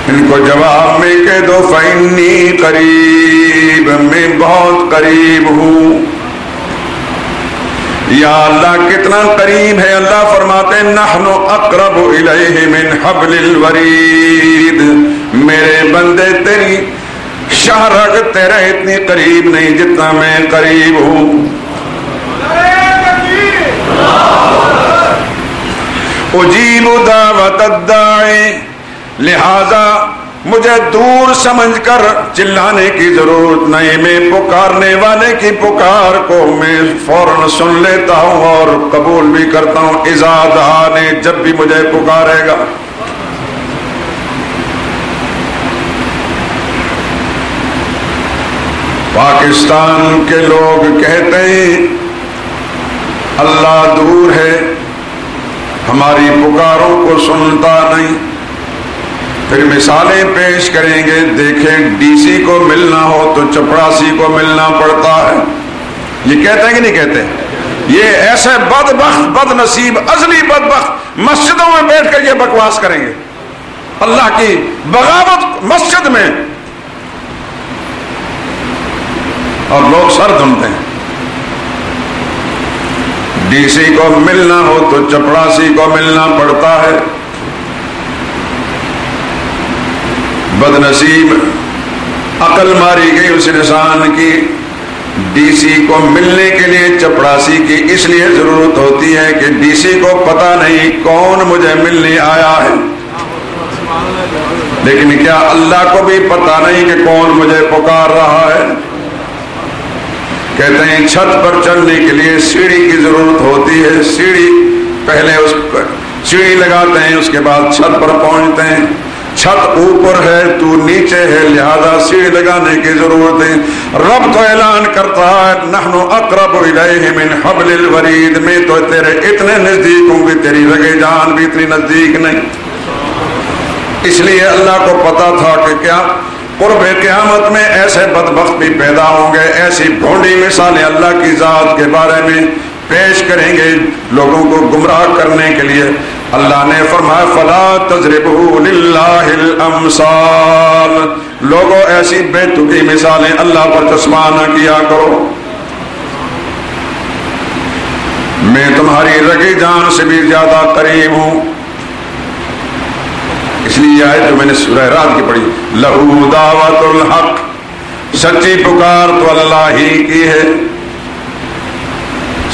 ان کو جواب میں کہہ دو فَإِنِّي قریب، میں بہت قریب ہوں۔ یا اللہ کتنا قریب ہے؟ اللہ فرماتے ہیں نحن اقرب الیہ من حبل الورید، میرے بندے تیری شاہ رگ تیرا اتنی قریب نہیں جتنا میں قریب ہوں۔ اجیب دعوت الداعی، لہذا مجھے دور سمجھ کر چلانے کی ضرورت نہیں، میں پکارنے والے کی پکار کو میں فوراً سن لیتا ہوں اور قبول بھی کرتا ہوں، اذا دعانی، جب بھی مجھے پکارے گا۔ پاکستان کے لوگ کہتے ہیں اللہ دور ہے، ہماری پکاروں کو سنتا نہیں، پھر مثالیں پیش کریں گے، دیکھیں ڈی سی کو ملنا ہو تو چپڑاسی کو ملنا پڑتا ہے، یہ کہتے ہیں کہ نہیں کہتے؟ یہ ایسے بدبخت بد نصیب ازلی بدبخت مسجدوں میں بیٹھ کر یہ بکواس کریں گے، اللہ کی بغاوت مسجد میں، اور لوگ سر دھنتے ہیں۔ ڈی سی کو ملنا ہو تو چپڑاسی کو ملنا پڑتا ہے، بد نصیب عقل ماری گئی اس انسان کی، ڈی سی کو ملنے کے لیے چپڑاسی کی اس لیے ضرورت ہوتی ہے کہ ڈی سی کو پتہ نہیں کون مجھے ملنے آیا ہے، لیکن کیا اللہ کو بھی پتہ نہیں کہ کون مجھے پکار رہا ہے؟ کہتے ہیں چھت پر چڑھنے کے لیے سیڑھی کی ضرورت ہوتی ہے، سیڑھی پہلے اس پر سیڑھی لگاتے ہیں، اس کے بعد چھت پر پہنچتے ہیں۔ چھت اوپر ہے، تو نیچے ہے، لہذا سیڑھی لگانے کی ضرورت ہے۔ رب تو اعلان کرتا ہے نحن اقرب الیہ من حبل الورید، میں تو تیرے اتنے نزدیک ہوں کہ تیری رگے جان بھی اتنی نزدیک نہیں۔ اس لیے اللہ کو پتا تھا کہ کیا قرب قیامت میں ایسے بدبخت بھی پیدا ہوں گے، ایسی بھونڈی مثالیں اللہ کی ذات کے بارے میں پیش کریں گے لوگوں کو گمراہ کرنے کے لیے۔ اللہ نے فرمایا فلا تضربوا للہ الامثال، لوگوں ایسی بے تکی مثالیں اللہ پر چسپاں نہ کیا کرو، میں تمہاری رگی جان سے بھی زیادہ قریب ہوں۔ اس لیے یہ آیت جو میں نے سورہ رات کی پڑھی، لہو دعوت الحق، سچی پکار تو اللہ ہی کی ہے،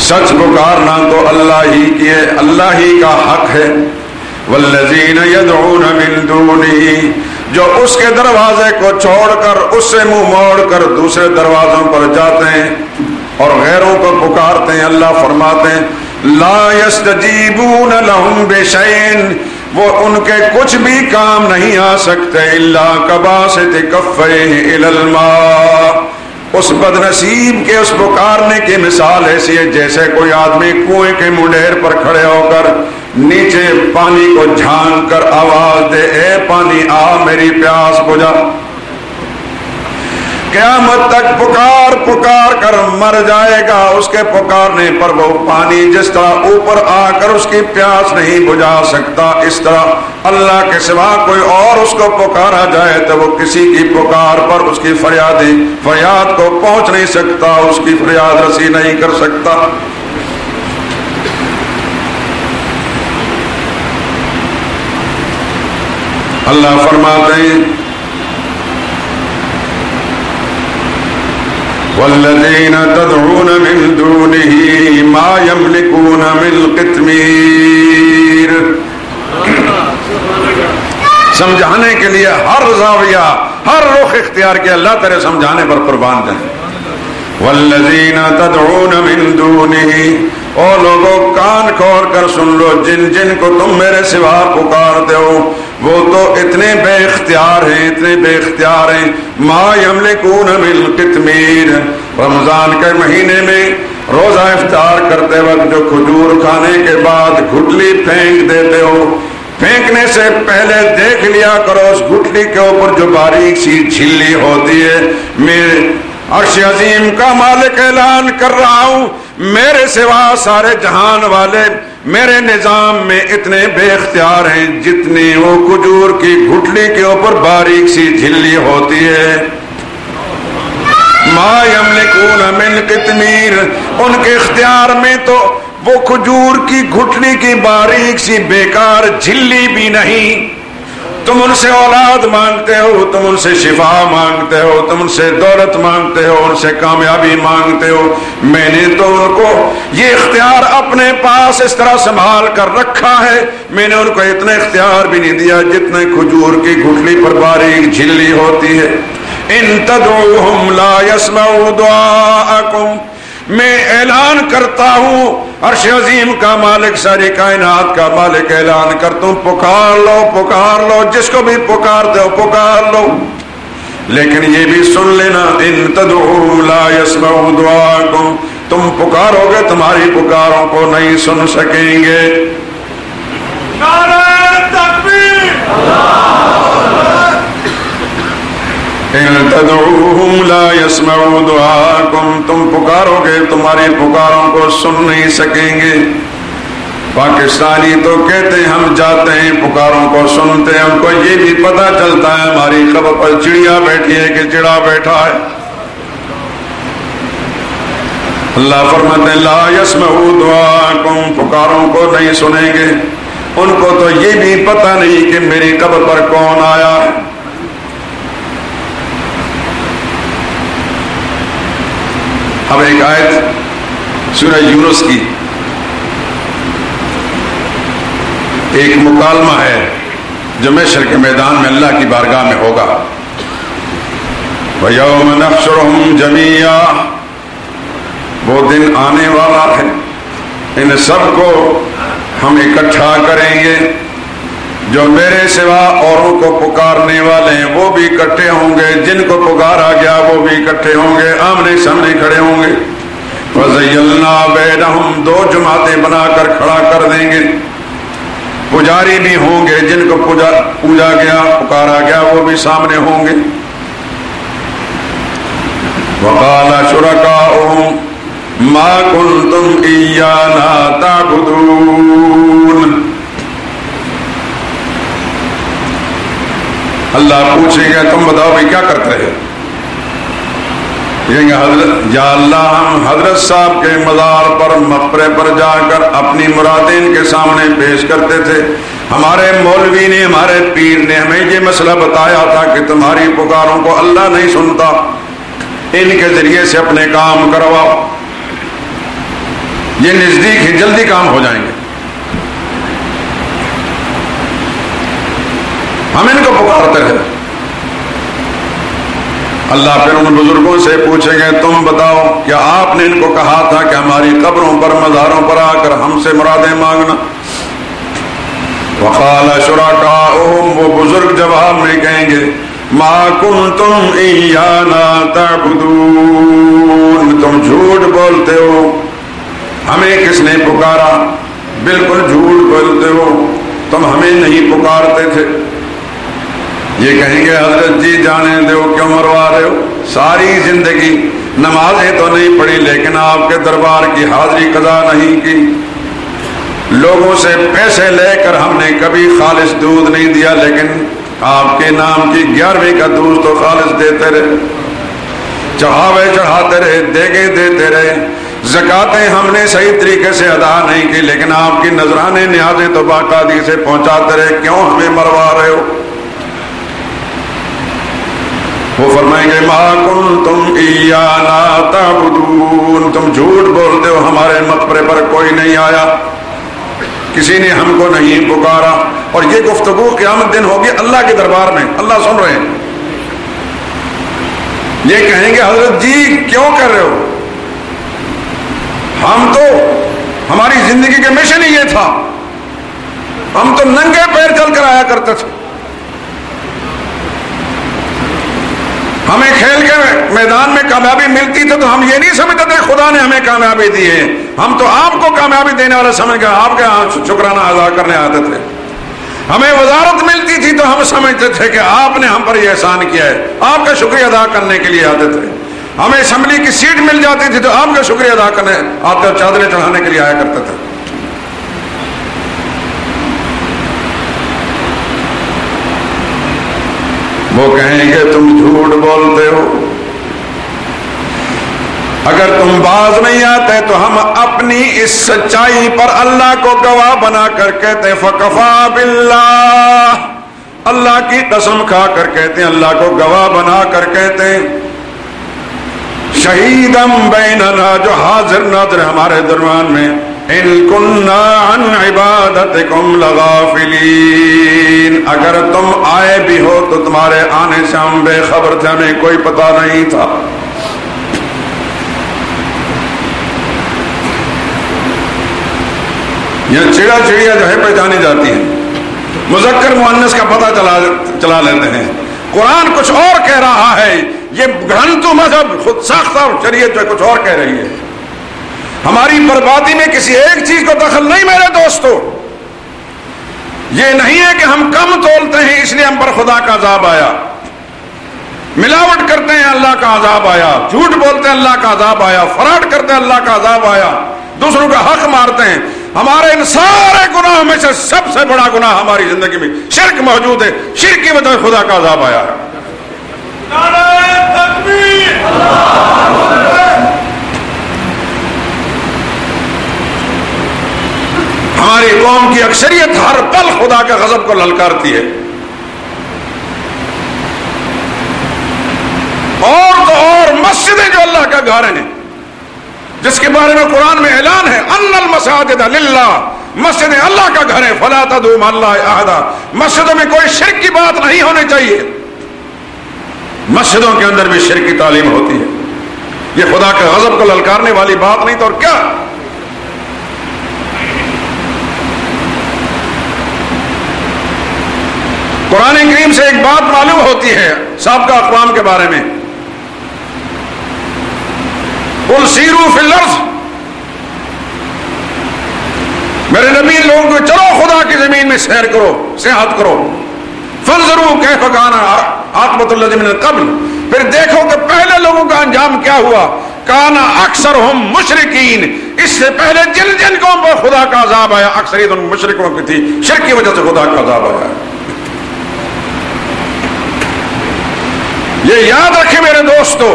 سچ پکارنا تو اللہ ہی کی ہے، اللہ ہی کا حق ہے۔ والذین یدعون من دونہ، جو اس کے دروازے کو چھوڑ کر اس سے منہ موڑ کر دوسرے دروازوں پر جاتے ہیں اور غیروں کو پکارتے ہیں، اللہ فرماتے ہیں لا یستجیبون لہم بشیء، وہ ان کے کچھ بھی کام نہیں آ سکتے الا کباسط کفیہ الی الماء، اس بد نصیب کے اس پکارنے کی مثال ایسی ہے جیسے کوئی آدمی کنویں کے منڈیر پر کھڑے ہو کر نیچے پانی کو جھانک کر آواز دے اے پانی آ میری پیاس بجھا۔ قیامت تک پکار پکار کر مر جائے گا، اس کے پکارنے پر وہ پانی جس طرح اوپر آ کر اس کی پیاس نہیں بجھا سکتا، اس طرح اللہ کے سوا کوئی اور اس کو پکارا جائے تو وہ کسی کی پکار پر اس کی فریاد کو پہنچ نہیں سکتا، اس کی فریاد رسی نہیں کر سکتا۔ اللہ فرماتے ہیں والذین تدعون من دونہ ما یملکون من قطمیر، سمجھانے کے لیے ہر زاویہ ہر رخ اختیار کیا، اللہ تیرے سمجھانے پر قربان جائیں۔ والذین تدعون من دونہ، او لوگوں کان کھول کر سن لو، جن جن کو تم میرے سوا پکارتے ہو وہ تو اتنے بے اختیار ہیں، اتنے بے اختیار ہیں۔ ما یملکون من قطمیر، رمضان کے مہینے میں روزہ افطار کرتے وقت جو کھجور کھانے کے بعد گھٹلی پھینک دیتے ہو، پھینکنے سے پہلے دیکھ لیا کرو اس گھٹلی کے اوپر جو باریک سی جھلی ہوتی ہے۔ میں عرش عظیم کا مالک اعلان کر رہا ہوں میرے سوا سارے جہان والے میرے نظام میں اتنے بے اختیار ہیں جتنی وہ کھجور کی گھٹلی کے اوپر باریک سی جھلی ہوتی ہے۔ ما یملکون من قطمیر، ان کے اختیار میں تو وہ کھجور کی گھٹلی کی باریک سی بیکار جھلی بھی نہیں۔ تم ان سے اولاد مانگتے ہو، تم ان سے شفا مانگتے ہو، تم ان سے دولت مانگتے ہو، ان سے کامیابی مانگتے ہو، میں نے تو ان کو یہ اختیار اپنے پاس اس طرح سنبھال کر رکھا ہے، میں نے ان کو اتنے اختیار بھی نہیں دیا جتنے کھجور کی گھٹلی پر باریک جھلی ہوتی ہے۔ ان تدعوہم لا یسمعوا دعاءکم، میں اعلان کرتا ہوں عرش عظیم کا مالک ساری کائنات کا مالک اعلان کرتا ہوں پکار لو جس کو بھی پکارتے ہو پکار لو، لیکن یہ بھی سن لینا ان تدعوہم لا یسمعوا دعاءکم، تم پکارو گے تمہاری پکاروں کو نہیں سن سکیں گے۔ نعرہ تکبیر، ان تدعوہم لا یسمعوا دعاءکم، تم پکارو گے تمہاری پکاروں کو سن نہیں سکیں گے۔ پاکستانی تو کہتے ہیں ہم جاتے ہیں پکاروں کو سنتے ہیں، ہم کو یہ بھی پتہ چلتا ہے ہماری خبر پر چڑیا بیٹھی ہے کہ چڑا بیٹھا ہے۔ اللہ فرماتے ہیں لا یسمعوا دعاءکم، پکاروں کو نہیں سنیں گے، ان کو تو یہ بھی پتہ نہیں کہ میری قبر پر کون آیا ہے۔ اب ایک آیت سورہ یونس کی ایک مکالمہ ہے جو محشر کے میدان میں اللہ کی بارگاہ میں ہوگا۔ وَيَوْمَ نَحْشُرُهُمْ جَمِيعًا، وہ دن آنے والا ہے، ان سب کو ہم اکٹھا کریں گے، جو میرے سوا اوروں کو پکارنے والے ہیں وہ بھی اکٹھے ہوں گے، جن کو پکارا گیا وہ بھی اکٹھے ہوں گے، آمنے سامنے کھڑے ہوں گے۔ وَزَيَّلْنَا بَيْنَهُمْ، دو جماعتیں بنا کر کھڑا کر دیں گے، پجاری بھی ہوں گے، جن کو پوجا گیا پکارا گیا وہ بھی سامنے ہوں گے۔ وَقَالَ شُرَكَاؤُهُمْ مَا كُنْتُمْ إِيَّانَا تَعْبُدُونَ، اللہ پوچھیں گے تم بتاؤ بھائی کیا کرتے ہیں؟ کہیں گے حضرت یا اللہ ہم حضرت صاحب کے مزار پر مقبرے پر جا کر اپنی مرادیں ان کے سامنے پیش کرتے تھے، ہمارے مولوی نے ہمارے پیر نے ہمیں یہ مسئلہ بتایا تھا کہ تمہاری پکاروں کو اللہ نہیں سنتا، ان کے ذریعے سے اپنے کام کرواؤ، یہ نزدیک ہی جلدی کام ہو جائیں گے، ہم ان کو پکارتے رہے۔ اللہ پھر ان بزرگوں سے پوچھیں گے تم بتاؤ کیا آپ نے ان کو کہا تھا کہ ہماری قبروں پر مزاروں پر آ کر ہم سے مرادیں مانگنا؟ وقال شرکاؤہم، وہ بزرگ جواب میں کہیں گے ما کنتم ایانا تعبدون، تم جھوٹ بولتے ہو، ہمیں کس نے پکارا؟ بالکل جھوٹ بولتے ہو، تم ہمیں نہیں پکارتے تھے۔ یہ کہیں گے حضرت جی جانے دو، کیوں مروا رہے ہو؟ ساری زندگی نمازیں تو نہیں پڑھی لیکن آپ کے دربار کی حاضری قضا نہیں کی، لوگوں سے پیسے لے کر ہم نے کبھی خالص دودھ نہیں دیا لیکن آپ کے نام کی 11ویں کا دودھ تو خالص دیتے رہے، چڑھاوے چڑھاتے رہے، دیگے دیتے رہے، زکاتیں ہم نے صحیح طریقے سے ادا نہیں کی لیکن آپ کی نذرانے نیازیں تو باقاعدگی سے پہنچاتے رہے، کیوں ہمیں مروا رہے ہو؟ وہ فرمائیں گے ما کنتم ایانا تعبدون، تم جھوٹ بولتے ہو، ہمارے مقبرے پر کوئی نہیں آیا، کسی نے ہم کو نہیں پکارا۔ اور یہ گفتگو قیامت دن ہوگی اللہ کے دربار میں، اللہ سن رہے ہیں، یہ کہیں گے حضرت جی کیوں کر رہے ہو؟ ہم تو ہماری زندگی کا مشن ہی یہ تھا، ہم تو ننگے پیر چل کر آیا کرتے تھے، ہمیں کھیل کے میدان میں کامیابی ملتی تھی تو ہم یہ نہیں سمجھتے تھے خدا نے ہمیں کامیابی دی ہے، ہم تو آپ کو کامیابی دینے والا سمجھ کر آپ کے ہاں شکرانہ ادا کرنے آتے تھے، ہمیں وزارت ملتی تھی تو ہم سمجھتے تھے کہ آپ نے ہم پر یہ احسان کیا ہے، آپ کا شکریہ ادا کرنے کے لیے آتے تھے، ہمیں اسمبلی کی سیٹ مل جاتی تھی تو آپ کا شکریہ ادا کرنے آتے، چادریں چڑھانے کے لیے آیا کرتے تھے۔ وہ کہیں گے تم جھوٹ بولتے ہو، اگر تم باز نہیں آتے تو ہم اپنی اس سچائی پر اللہ کو گواہ بنا کر کہتے فکفا باللہ، اللہ کی قسم کھا کر کہتے ہیں، اللہ کو گواہ بنا کر کہتے ہیں، شہیدم بیننا، جو حاضر ناظر ہمارے درمیان میں، ان کننا عن عبادتکم لغافلین، اگر تم آئے بھی ہو تو تمہارے آنے سے ہم بے خبر تھے، ہمیں کوئی پتہ نہیں تھا۔ یہ چڑیا جو ہے پہچانی جاتی ہے، مذکر مؤنث کا پتہ چلا لیتے ہیں، قرآن کچھ اور کہہ رہا ہے، یہ گھنٹو مذہب خود ساختہ شریعت جو کچھ اور کہہ رہی ہے۔ ہماری بربادی میں کسی ایک چیز کو دخل نہیں میرے دوستو، یہ نہیں ہے کہ ہم کم تولتے ہیں اس لیے ہم پر خدا کا عذاب آیا، ملاوٹ کرتے ہیں اللہ کا عذاب آیا، جھوٹ بولتے ہیں اللہ کا عذاب آیا، فراڈ کرتے ہیں اللہ کا عذاب آیا، دوسروں کا حق مارتے ہیں، ہمارے ان سارے گناہوں میں سے سب سے بڑا گناہ ہماری زندگی میں شرک موجود ہے، شرک کی وجہ سے خدا کا عذاب آیا ہے۔ نعرہ تکبیر، ہماری قوم کی اکثریت ہر پل خدا کے غضب کو للکارتی ہے، اور تو اور مسجدیں جو اللہ کا گھر ہیں، جس کے بارے میں قرآن میں اعلان ہے ان المساجد للہ، مسجدیں اللہ کا گھر ہے، فلا تدعوا مع اللہ احدا، مسجدوں میں کوئی شرک کی بات نہیں ہونی چاہیے، مسجدوں کے اندر بھی شرک کی تعلیم ہوتی ہے، یہ خدا کے غضب کو للکارنے والی بات نہیں تو اور کیا؟ قرآن کریم سے ایک بات معلوم ہوتی ہے سابقہ اقوام کے بارے میں، قل سیروا فی الارض، میرے نبی لوگوں کو چلو خدا کی زمین میں سیر کرو، سیاحت کرو، فانظروا کیف کان عاقبۃ الذین من قبل، پھر دیکھو کہ پہلے لوگوں کا انجام کیا ہوا، کان اکثرہم مشرکین، اس سے پہلے جن جن قوم پر خدا کا عذاب آیا اکثریت ان مشرکوں کی تھی، شرک کی وجہ سے خدا کا عذاب آیا۔ یہ یاد رکھیں میرے دوستو،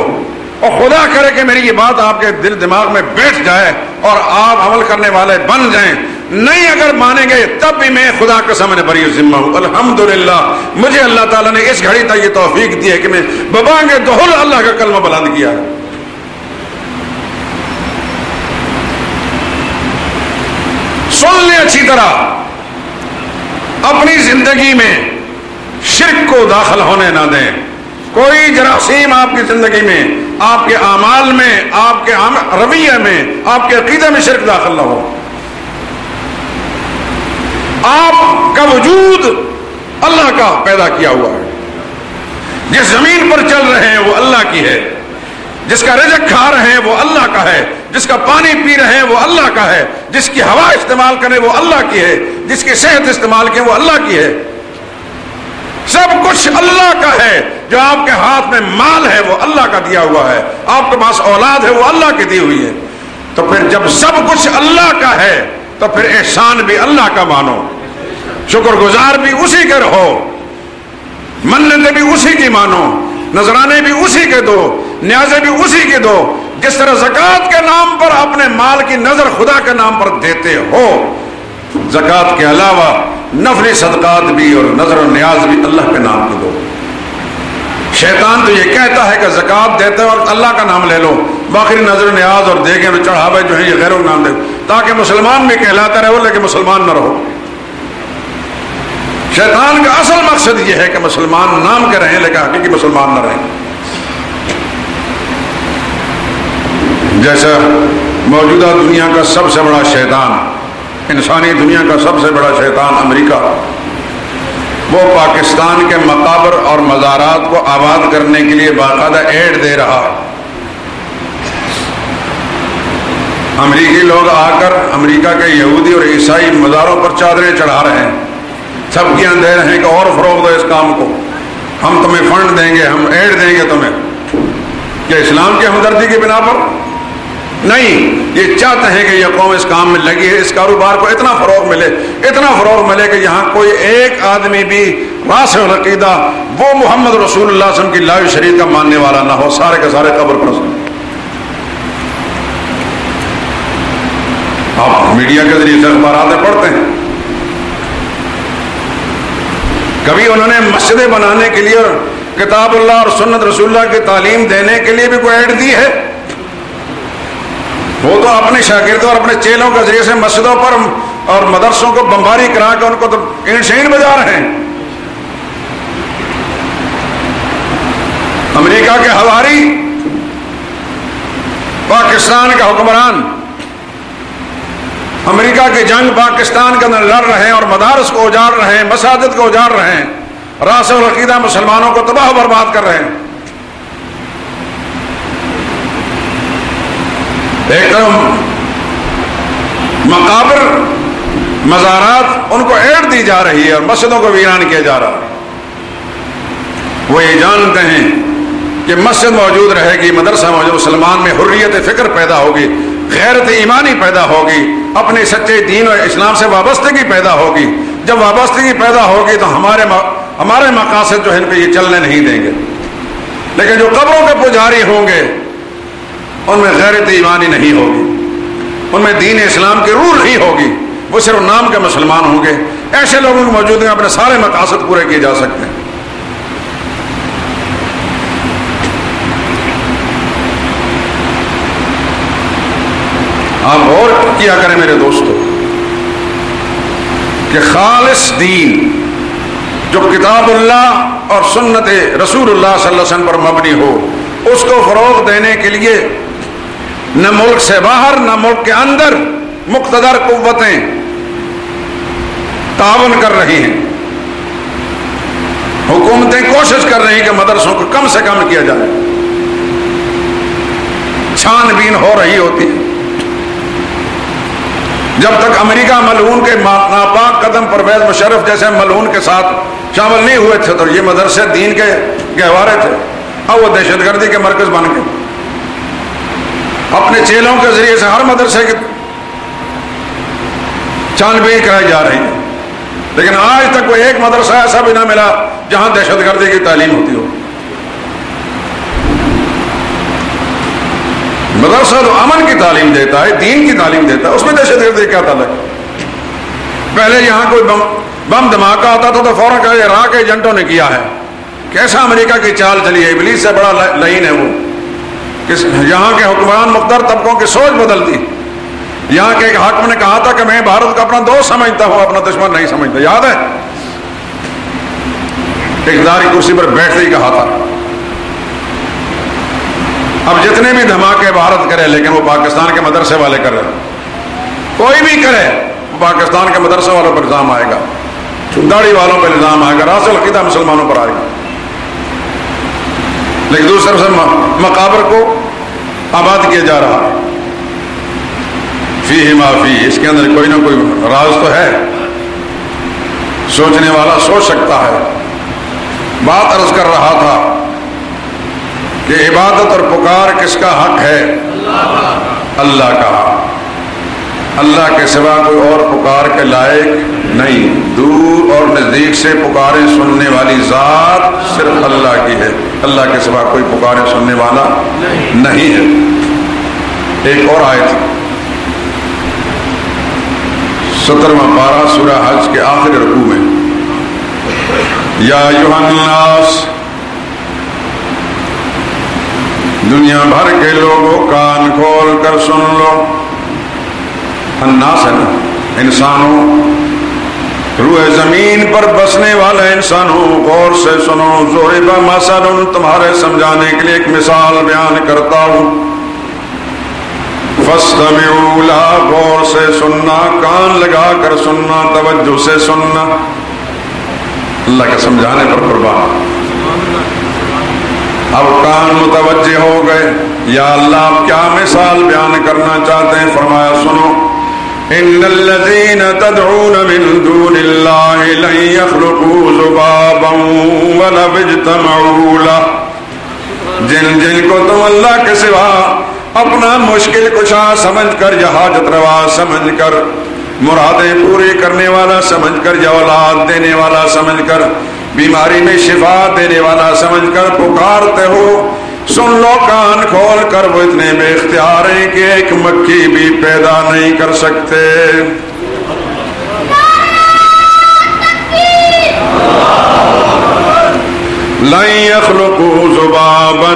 اور خدا کرے کہ میری یہ بات آپ کے دل دماغ میں بیٹھ جائے اور آپ عمل کرنے والے بن جائیں۔ نہیں اگر مانیں گے تب بھی میں خدا کے سامنے بری ذمہ ہوں۔ الحمدللہ مجھے اللہ تعالیٰ نے اس گھڑی تک یہ توفیق دی ہے کہ میں ببانگ دہل اللہ کا کلمہ بلند کیا ہے۔ سن لیں اچھی طرح، اپنی زندگی میں شرک کو داخل ہونے نہ دیں۔ کوئی جراثیم آپ کی زندگی میں، آپ کے اعمال میں، آپ کے رویے میں، آپ کے عقیدے میں شرک داخل نہ ہو۔ آپ کا وجود اللہ کا پیدا کیا ہوا ہے، جس زمین پر چل رہے ہیں وہ اللہ کی ہے، جس کا رزق کھا رہے ہیں وہ اللہ کا ہے، جس کا پانی پی رہے ہیں وہ اللہ کا ہے، جس کی ہوا استعمال کریں وہ اللہ کی ہے، جس کی صحت استعمال کریں وہ اللہ کی ہے۔ سب کچھ اللہ کا ہے۔ جو آپ کے ہاتھ میں مال ہے وہ اللہ کا دیا ہوا ہے، آپ کے پاس اولاد ہے وہ اللہ کی دی ہوئی ہے۔ تو پھر جب سب کچھ اللہ کا ہے تو پھر احسان بھی اللہ کا مانو، شکر گزار بھی اسی کے رہو، منتیں بھی اسی کی مانو، نذرانے بھی اسی کے دو، نیازیں بھی اسی کے دو۔ جس طرح زکوٰۃ کے نام پر اپنے مال کی نظر خدا کے نام پر دیتے ہو، زکوٰۃ کے علاوہ نفلی صدقات بھی اور نظر و نیاز بھی اللہ کے نام کی دو۔ شیطان تو یہ کہتا ہے کہ زکوٰۃ دیتے وقت اللہ کا نام لے لو، باقی نظر و نیاز اور دیگیں اور چڑھاوے جو ہیں یہ غیروں کا نام دے، تاکہ مسلمان بھی کہلاتا رہے لیکن مسلمان نہ رہو۔ شیطان کا اصل مقصد یہ ہے کہ مسلمان نام کے رہیں لیکن حقیقی مسلمان نہ رہیں۔ جیسا موجودہ دنیا کا سب سے بڑا شیطان، انسانی دنیا کا سب سے بڑا شیطان امریکہ، وہ پاکستان کے مقابر اور مزارات کو آباد کرنے کے لیے باقاعدہ ایڈ دے رہا ہے۔ امریکی لوگ آ کر امریکہ کے یہودی اور عیسائی مزاروں پر چادریں چڑھا رہے ہیں، تھپکیاں دے رہے ہیں کہ اور فروغ دو اس کام کو، ہم تمہیں فنڈ دیں گے، ہم ایڈ دیں گے تمہیں۔ کیا اسلام کی ہمدردی کی بنا پر؟ نہیں، یہ چاہتے ہیں کہ یہ قوم اس کام میں لگی ہے، اس کاروبار کو اتنا فروغ ملے، اتنا فروغ ملے کہ یہاں کوئی ایک آدمی بھی راسخ العقیدہ وہ محمد رسول اللہ صلی اللہ علیہ وسلم کی لا شریعت کا ماننے والا نہ ہو، سارے کے سارے قبر پرست۔ آپ میڈیا کے ذریعے سے اخبارات پڑھتے ہیں، کبھی انہوں نے مسجدیں بنانے کے لیے اور کتاب اللہ اور سنت رسول اللہ کی تعلیم دینے کے لیے بھی کوئی ایڈ دی ہے؟ وہ تو اپنے شاگردوں اور اپنے چیلوں کے ذریعے سے مسجدوں پر اور مدرسوں کو بمباری کرا کے ان کو تو اینٹ شین بجا رہے ہیں۔ امریکہ کے ہواری، پاکستان کا حکمران، امریکہ کی جنگ پاکستان کے اندر لڑ رہے ہیں اور مدارس کو اجاڑ رہے ہیں، مساجد کو اجاڑ رہے ہیں، راسخ العقیدہ مسلمانوں کو تباہ و برباد کر رہے ہیں۔ ایک طرف مقابر، مزارات ان کو ایڈ دی جا رہی ہے اور مسجدوں کو ویران کیا جا رہا ہے۔ وہ یہ جانتے ہیں کہ مسجد موجود رہے گی، مدرسہ موجود، مسلمان میں حریت فکر پیدا ہوگی، غیرت ایمانی پیدا ہوگی، اپنے سچے دین اور اسلام سے وابستگی پیدا ہوگی۔ جب وابستگی پیدا ہوگی تو ہمارے مقاصد جو ہے ان پہ یہ چلنے نہیں دیں گے۔ لیکن جو قبروں کے پجاری ہوں گے ان میں غیرت ایمانی نہیں ہوگی، ان میں دین اسلام کی روح نہیں ہوگی، وہ صرف نام کے مسلمان ہوں گے۔ ایسے لوگوں کی موجودگی میں اپنے سارے مقاصد پورے کیے جا سکتے ہیں۔ آپ غور کیا کریں میرے دوستو کہ خالص دین جو کتاب اللہ اور سنت رسول اللہ صلی اللہ علیہ وسلم پر مبنی ہو، اس کو فروغ دینے کے لیے نہ ملک سے باہر نہ ملک کے اندر مقتدر قوتیں تعاون کر رہی ہیں. حکومتیں کوشش کر رہی ہیں کہ مدرسوں کو کم سے کم کیا جائے. چھان بین ہو رہی ہوتی ہے. جب تک امریکہ ملعون کے ناپاک قدم پرویز مشرف جیسے ملعون کے ساتھ شامل نہیں ہوئے تھے تو یہ مدرسے دین کے گہوارے تھے. اب وہ دہشت گردی کے مرکز بن گئے. اپنے چیلوں کے ذریعے سے ہر مدرسے کی چھان بین کرائی جا رہی ہے. لیکن آج تک کوئی ایک مدرسہ ایسا بھی نہ ملا جہاں دہشت گردی کی تعلیم ہوتی ہو. مدرسہ تو امن کی تعلیم دیتا ہے, دین کی تعلیم دیتا ہے, اس میں دہشت گردی کیا تعلق ہے؟ پہلے یہاں کوئی بم دھماکہ آتا تھا تو فوراً کہا عراق ایجنٹوں نے کیا ہے. کیسا امریکہ کی چال چلی ہے, ابلیس سے بڑا لعین ہے وہ. یہاں کے حکمران مختلف طبقوں کی سوچ بدل دی. یہاں کے ایک حاکم نے کہا تھا کہ میں بھارت کو اپنا دوست سمجھتا ہوں, اپنا دشمن نہیں سمجھتا. یاد ہے اقتدار کی کرسی پر بیٹھتے ہی کہا تھا. اب جتنے بھی دھماکے بھارت کرے لیکن وہ پاکستان کے مدرسے والے کر رہے. کوئی بھی کرے پاکستان کے مدرسے والوں پر الزام آئے گا, داڑھی والوں پر الزام آئے گا, راس العقیدہ مسلمانوں پر آئے گا. لیکن دوسری طرف سے مقابر کو آباد کیا جا رہا ہے. فیہ ما فیہ, اس کے اندر کوئی نہ کوئی راز تو ہے. سوچنے والا سوچ سکتا ہے. بات عرض کر رہا تھا کہ عبادت اور پکار کس کا حق ہے؟ اللہ کا. اللہ کے سوا کوئی اور پکار کے لائق نہیں. دور اور نزدیک سے پکاریں سننے والی ذات صرف اللہ کی ہے. اللہ کے سوا کوئی پکاریں سننے والا نہیں ہے. ایک اور آیت 17واں پارہ سورہ حج کے آخری رکوع میں, یا ایھا الناس, دنیا بھر کے لوگوں کان کھول کر سن لو. الناس ہے نا, انسانوں, روح زمین پر بسنے والے انسانوں, غور سے سنو. ضرب مثل, تمہارے سمجھانے کے لیے ایک مثال بیان کرتا ہوں. فاستمعوا لها, غور سے سننا, کان لگا کر سننا, توجہ سے سننا. اللہ کے سمجھانے پر قربان. اب کان متوجہ ہو گئے. یا اللہ آپ کیا مثال بیان کرنا چاہتے ہیں؟ فرمایا سنو. ان الذین تدعون من دون اللہ لن یخلقوا ذبابا ولو اجتمعوا لہ, جن کو تم اللہ کے سوا اپنا مشکل کشا سمجھ کر یا حاجت روا سمجھ کر, مرادیں پوری کرنے والا سمجھ کر, یا اولاد دینے والا سمجھ کر, بیماری میں شفا دینے والا سمجھ کر پکارتے ہو, سن لو کان کھول کر. وہ اتنے بے اختیار ہیں کہ ایک مکھی بھی پیدا نہیں کر سکتے. لن یخلقوا ذبابا,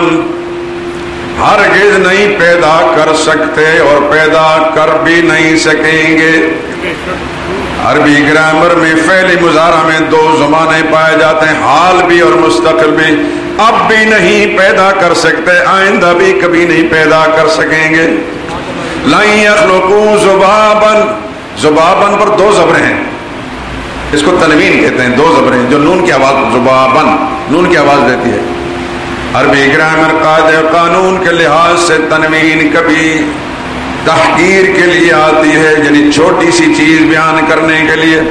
ہرگز نہیں پیدا کر سکتے اور پیدا کر بھی نہیں سکیں گے. عربی گرامر میں فعل مضارع میں دو زمانے پائے جاتے ہیں, حال بھی اور مستقبل بھی. اب بھی نہیں پیدا کر سکتے, آئندہ بھی کبھی نہیں پیدا کر سکیں گے. لن یخلقوا ذبابا, ذبابا پر دو زبریں ہیں, اس کو تنوین کہتے ہیں. دو زبریں جو نون کی آواز, ذبابا نون کی آواز دیتی ہے. عربی گرامر قاعدہ قانون کے لحاظ سے تنوین کبھی تحقیر کے لیے آتی ہے, یعنی چھوٹی سی چیز بیان کرنے کے لیے.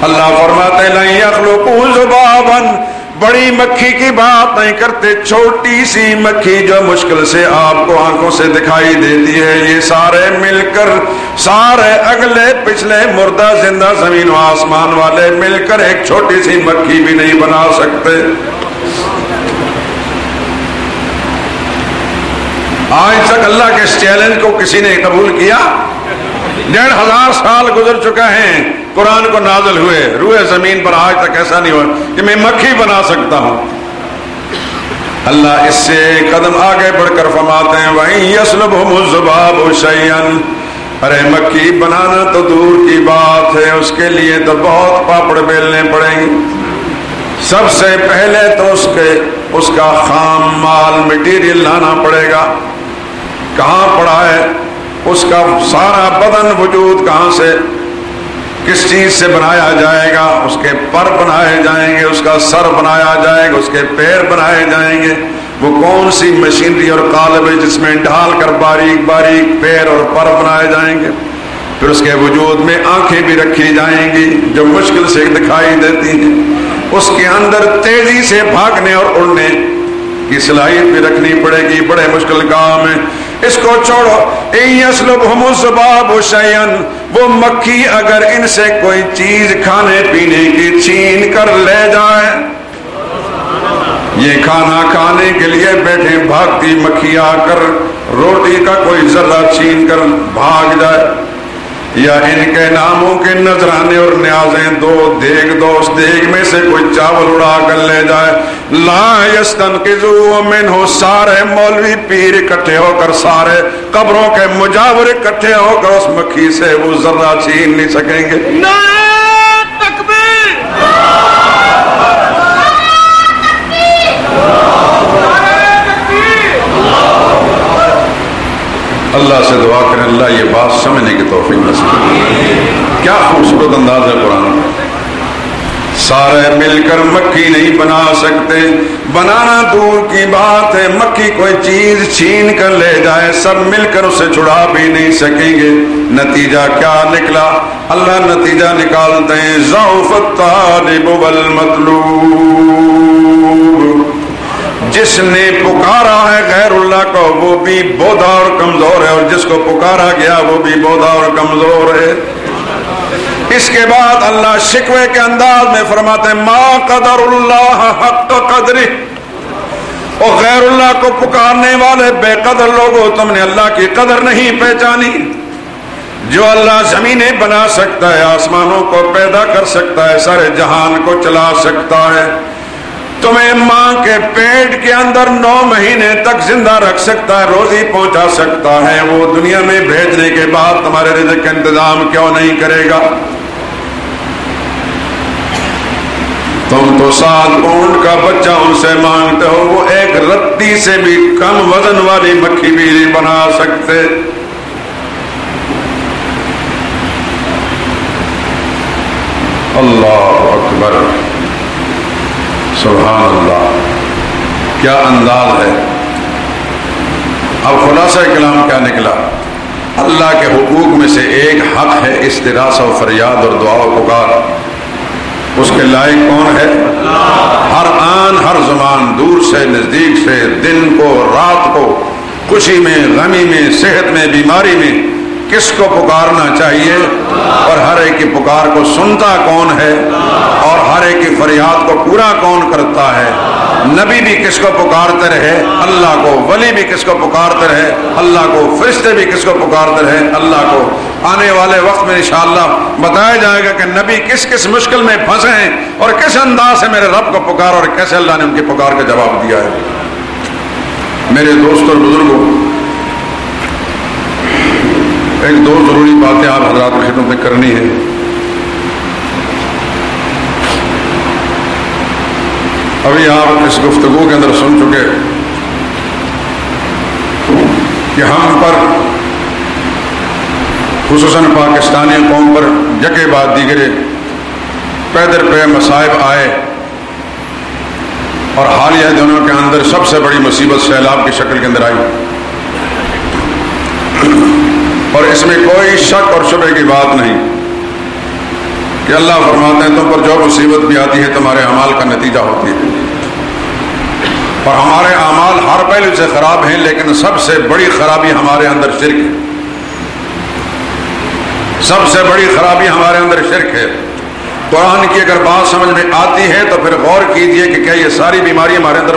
اللہ فرماتے لن یخلقوا ذبابا, بڑی مکھی کی بات نہیں کرتے, چھوٹی سی مکھی جو مشکل سے آپ کو آنکھوں سے دکھائی دیتی ہے. یہ سارے مل کر, سارے اگلے پچھلے مردہ زندہ زمین و آسمان والے مل کر ایک چھوٹی سی مکھی بھی نہیں بنا سکتے. آج تک اللہ کے اس چیلنج کو کسی نے قبول کیا؟ 1500 سال گزر چکا ہیں قرآن کو نازل ہوئے, روح زمین پر آج تک ایسا نہیں ہوا کہ میں مکھی بنا سکتا ہوں. اللہ اس سے قدم آگے بڑھ کر فرماتے ہیں وَإِن يَسْلُبْهُمُ الذُّبَابُ شَيْئًا, ارے مکھی بنانا تو دور کی بات ہے, اس کے لیے تو بہت پاپڑ بیلنے پڑیں گے. سب سے پہلے تو اس کا خام مال مٹیریل لانا پڑے گا. کہاں پڑا ہے، اس کا سارا بدن وجود کہاں سے کس چیز سے بنایا جائے گا، اس کے پر بنائے جائیں گے، اس کا سر بنایا جائے گا، اس کے پیر بنائے جائیں گے، وہ کون سی مشینری اور قالب ہے جس میں ڈال کر باریک باریک پیر اور پر بنائے جائیں گے، پھر اس کے وجود میں آنکھیں بھی رکھی جائیں گی جو مشکل سے دکھائی دیتی ہیں، اس کے اندر تیزی سے بھاگنے اور اڑنے کی صلاحیت بھی رکھنی پڑے گی، بڑے مشکل کام ہے۔ اس کو چھوڑو، یسلبہم الذباب شیئا، وہ مکھی اگر ان سے کوئی چیز کھانے پینے کی چھین کر لے جائے، یہ کھانا کھانے کے لیے بیٹھے بھاگتی مکھی آ کر روٹی کا کوئی ذرہ چھین کر بھاگ جائے، یا ان کے ناموں کے نذرانے اور نیازیں دو، دیگ دو، اس دیگ میں سے کوئی چاول اڑا کر لے جائے، لا یستنقذوا منہ، سارے مولوی پیر اکٹھے ہو کر، سارے قبروں کے مجاور اکٹھے ہو کر اس مکھی سے وہ ذرہ چھین نہیں سکیں گے۔ نعرہ تکبیر، اللہ سے دعا کریں اللہ یہ بات سمجھنے کی توفیق نصیب کرے۔ کیا خوبصورت انداز ہے قرآن، سارے مل کر مکھی نہیں بنا سکتے، بنانا دور کی بات ہے، مکھی کوئی چیز چھین کر لے جائے سب مل کر اسے چھڑا بھی نہیں سکیں گے۔ نتیجہ کیا نکلا؟ اللہ نتیجہ نکالتے ہیں، ضعف الطالب والمطلوب، جس نے پکارا ہے غیر اللہ کو وہ بھی بودا اور کمزور ہے، اور جس کو پکارا گیا وہ بھی بودا اور کمزور ہے۔ اس کے بعد اللہ شکوے کے انداز میں فرماتے ہیں، ما قدر اللہ حق قدرہ، اور غیر اللہ کو پکارنے والے بے قدر لوگوں، تم نے اللہ کی قدر نہیں پہچانی۔ جو اللہ زمینیں بنا سکتا ہے، آسمانوں کو پیدا کر سکتا ہے، سارے جہان کو چلا سکتا ہے، تمہیں ماں کے پیٹ کے اندر 9 مہینے تک زندہ رکھ سکتا ہے، روزی پہنچا سکتا ہے، وہ دنیا میں بھیجنے کے بعد تمہارے رزق کا انتظام کیوں نہیں کرے گا؟ تم تو 7 پاؤنڈ کا بچہ ان سے مانگتے ہو، وہ ایک رتی سے بھی کم وزن والی مکھی بھی نہیں بنا سکتے۔ اللہ اکبر، سبحان اللہ، کیا انداز ہے۔ اب خلاصہ کلام کیا نکلا؟ اللہ کے حقوق میں سے ایک حق ہے استغاثہ و فریاد اور دعا و پکار، اس کے لائق کون ہے؟ ہر آن ہر زمان، دور سے نزدیک سے، دن کو رات کو، خوشی میں غمی میں، صحت میں بیماری میں، کس کو پکارنا چاہیے، اور ہر ایک کی پکار کو سنتا کون ہے، اور ہر ایک کی فریاد کو پورا کون کرتا ہے؟ نبی بھی کس کو پکارتے رہے؟ اللہ کو۔ ولی بھی کس کو پکارتے رہے؟ اللہ کو۔ فرشتے بھی کس کو پکارتے رہے؟ اللہ کو۔ آنے والے وقت میں انشاءاللہ بتایا جائے گا کہ نبی کس کس مشکل میں پھنسے ہیں اور کس انداز سے میرے رب کو پکارا اور کیسے اللہ نے ان کی پکار کا جواب دیا ہے۔ میرے دوستوں اور بزرگوں، ایک 2 ضروری باتیں آپ حضرات کی خدمت میں کرنی ہے۔ ابھی آپ اس گفتگو کے اندر سن چکے کہ ہم پر، خصوصاً پاکستانی قوم پر یکے بعد دیگرے پے در پے مصائب آئے، اور حالیہ دنوں کے اندر سب سے بڑی مصیبت سیلاب کی شکل کے اندر آئی، اور اس میں کوئی شک اور شبہ کی بات نہیں کہ اللہ فرماتے ہیں تم پر جو مصیبت بھی آتی ہے تمہارے اعمال کا نتیجہ ہوتی ہے، اور ہمارے اعمال ہر پہلو سے خراب ہیں، لیکن سب سے بڑی خرابی ہمارے اندر شرک ہے، سب سے بڑی خرابی ہمارے اندر شرک ہے۔ قرآن کی اگر بات سمجھ میں آتی ہے تو پھر غور کیجئے کہ کیا یہ ساری بیماری ہمارے اندر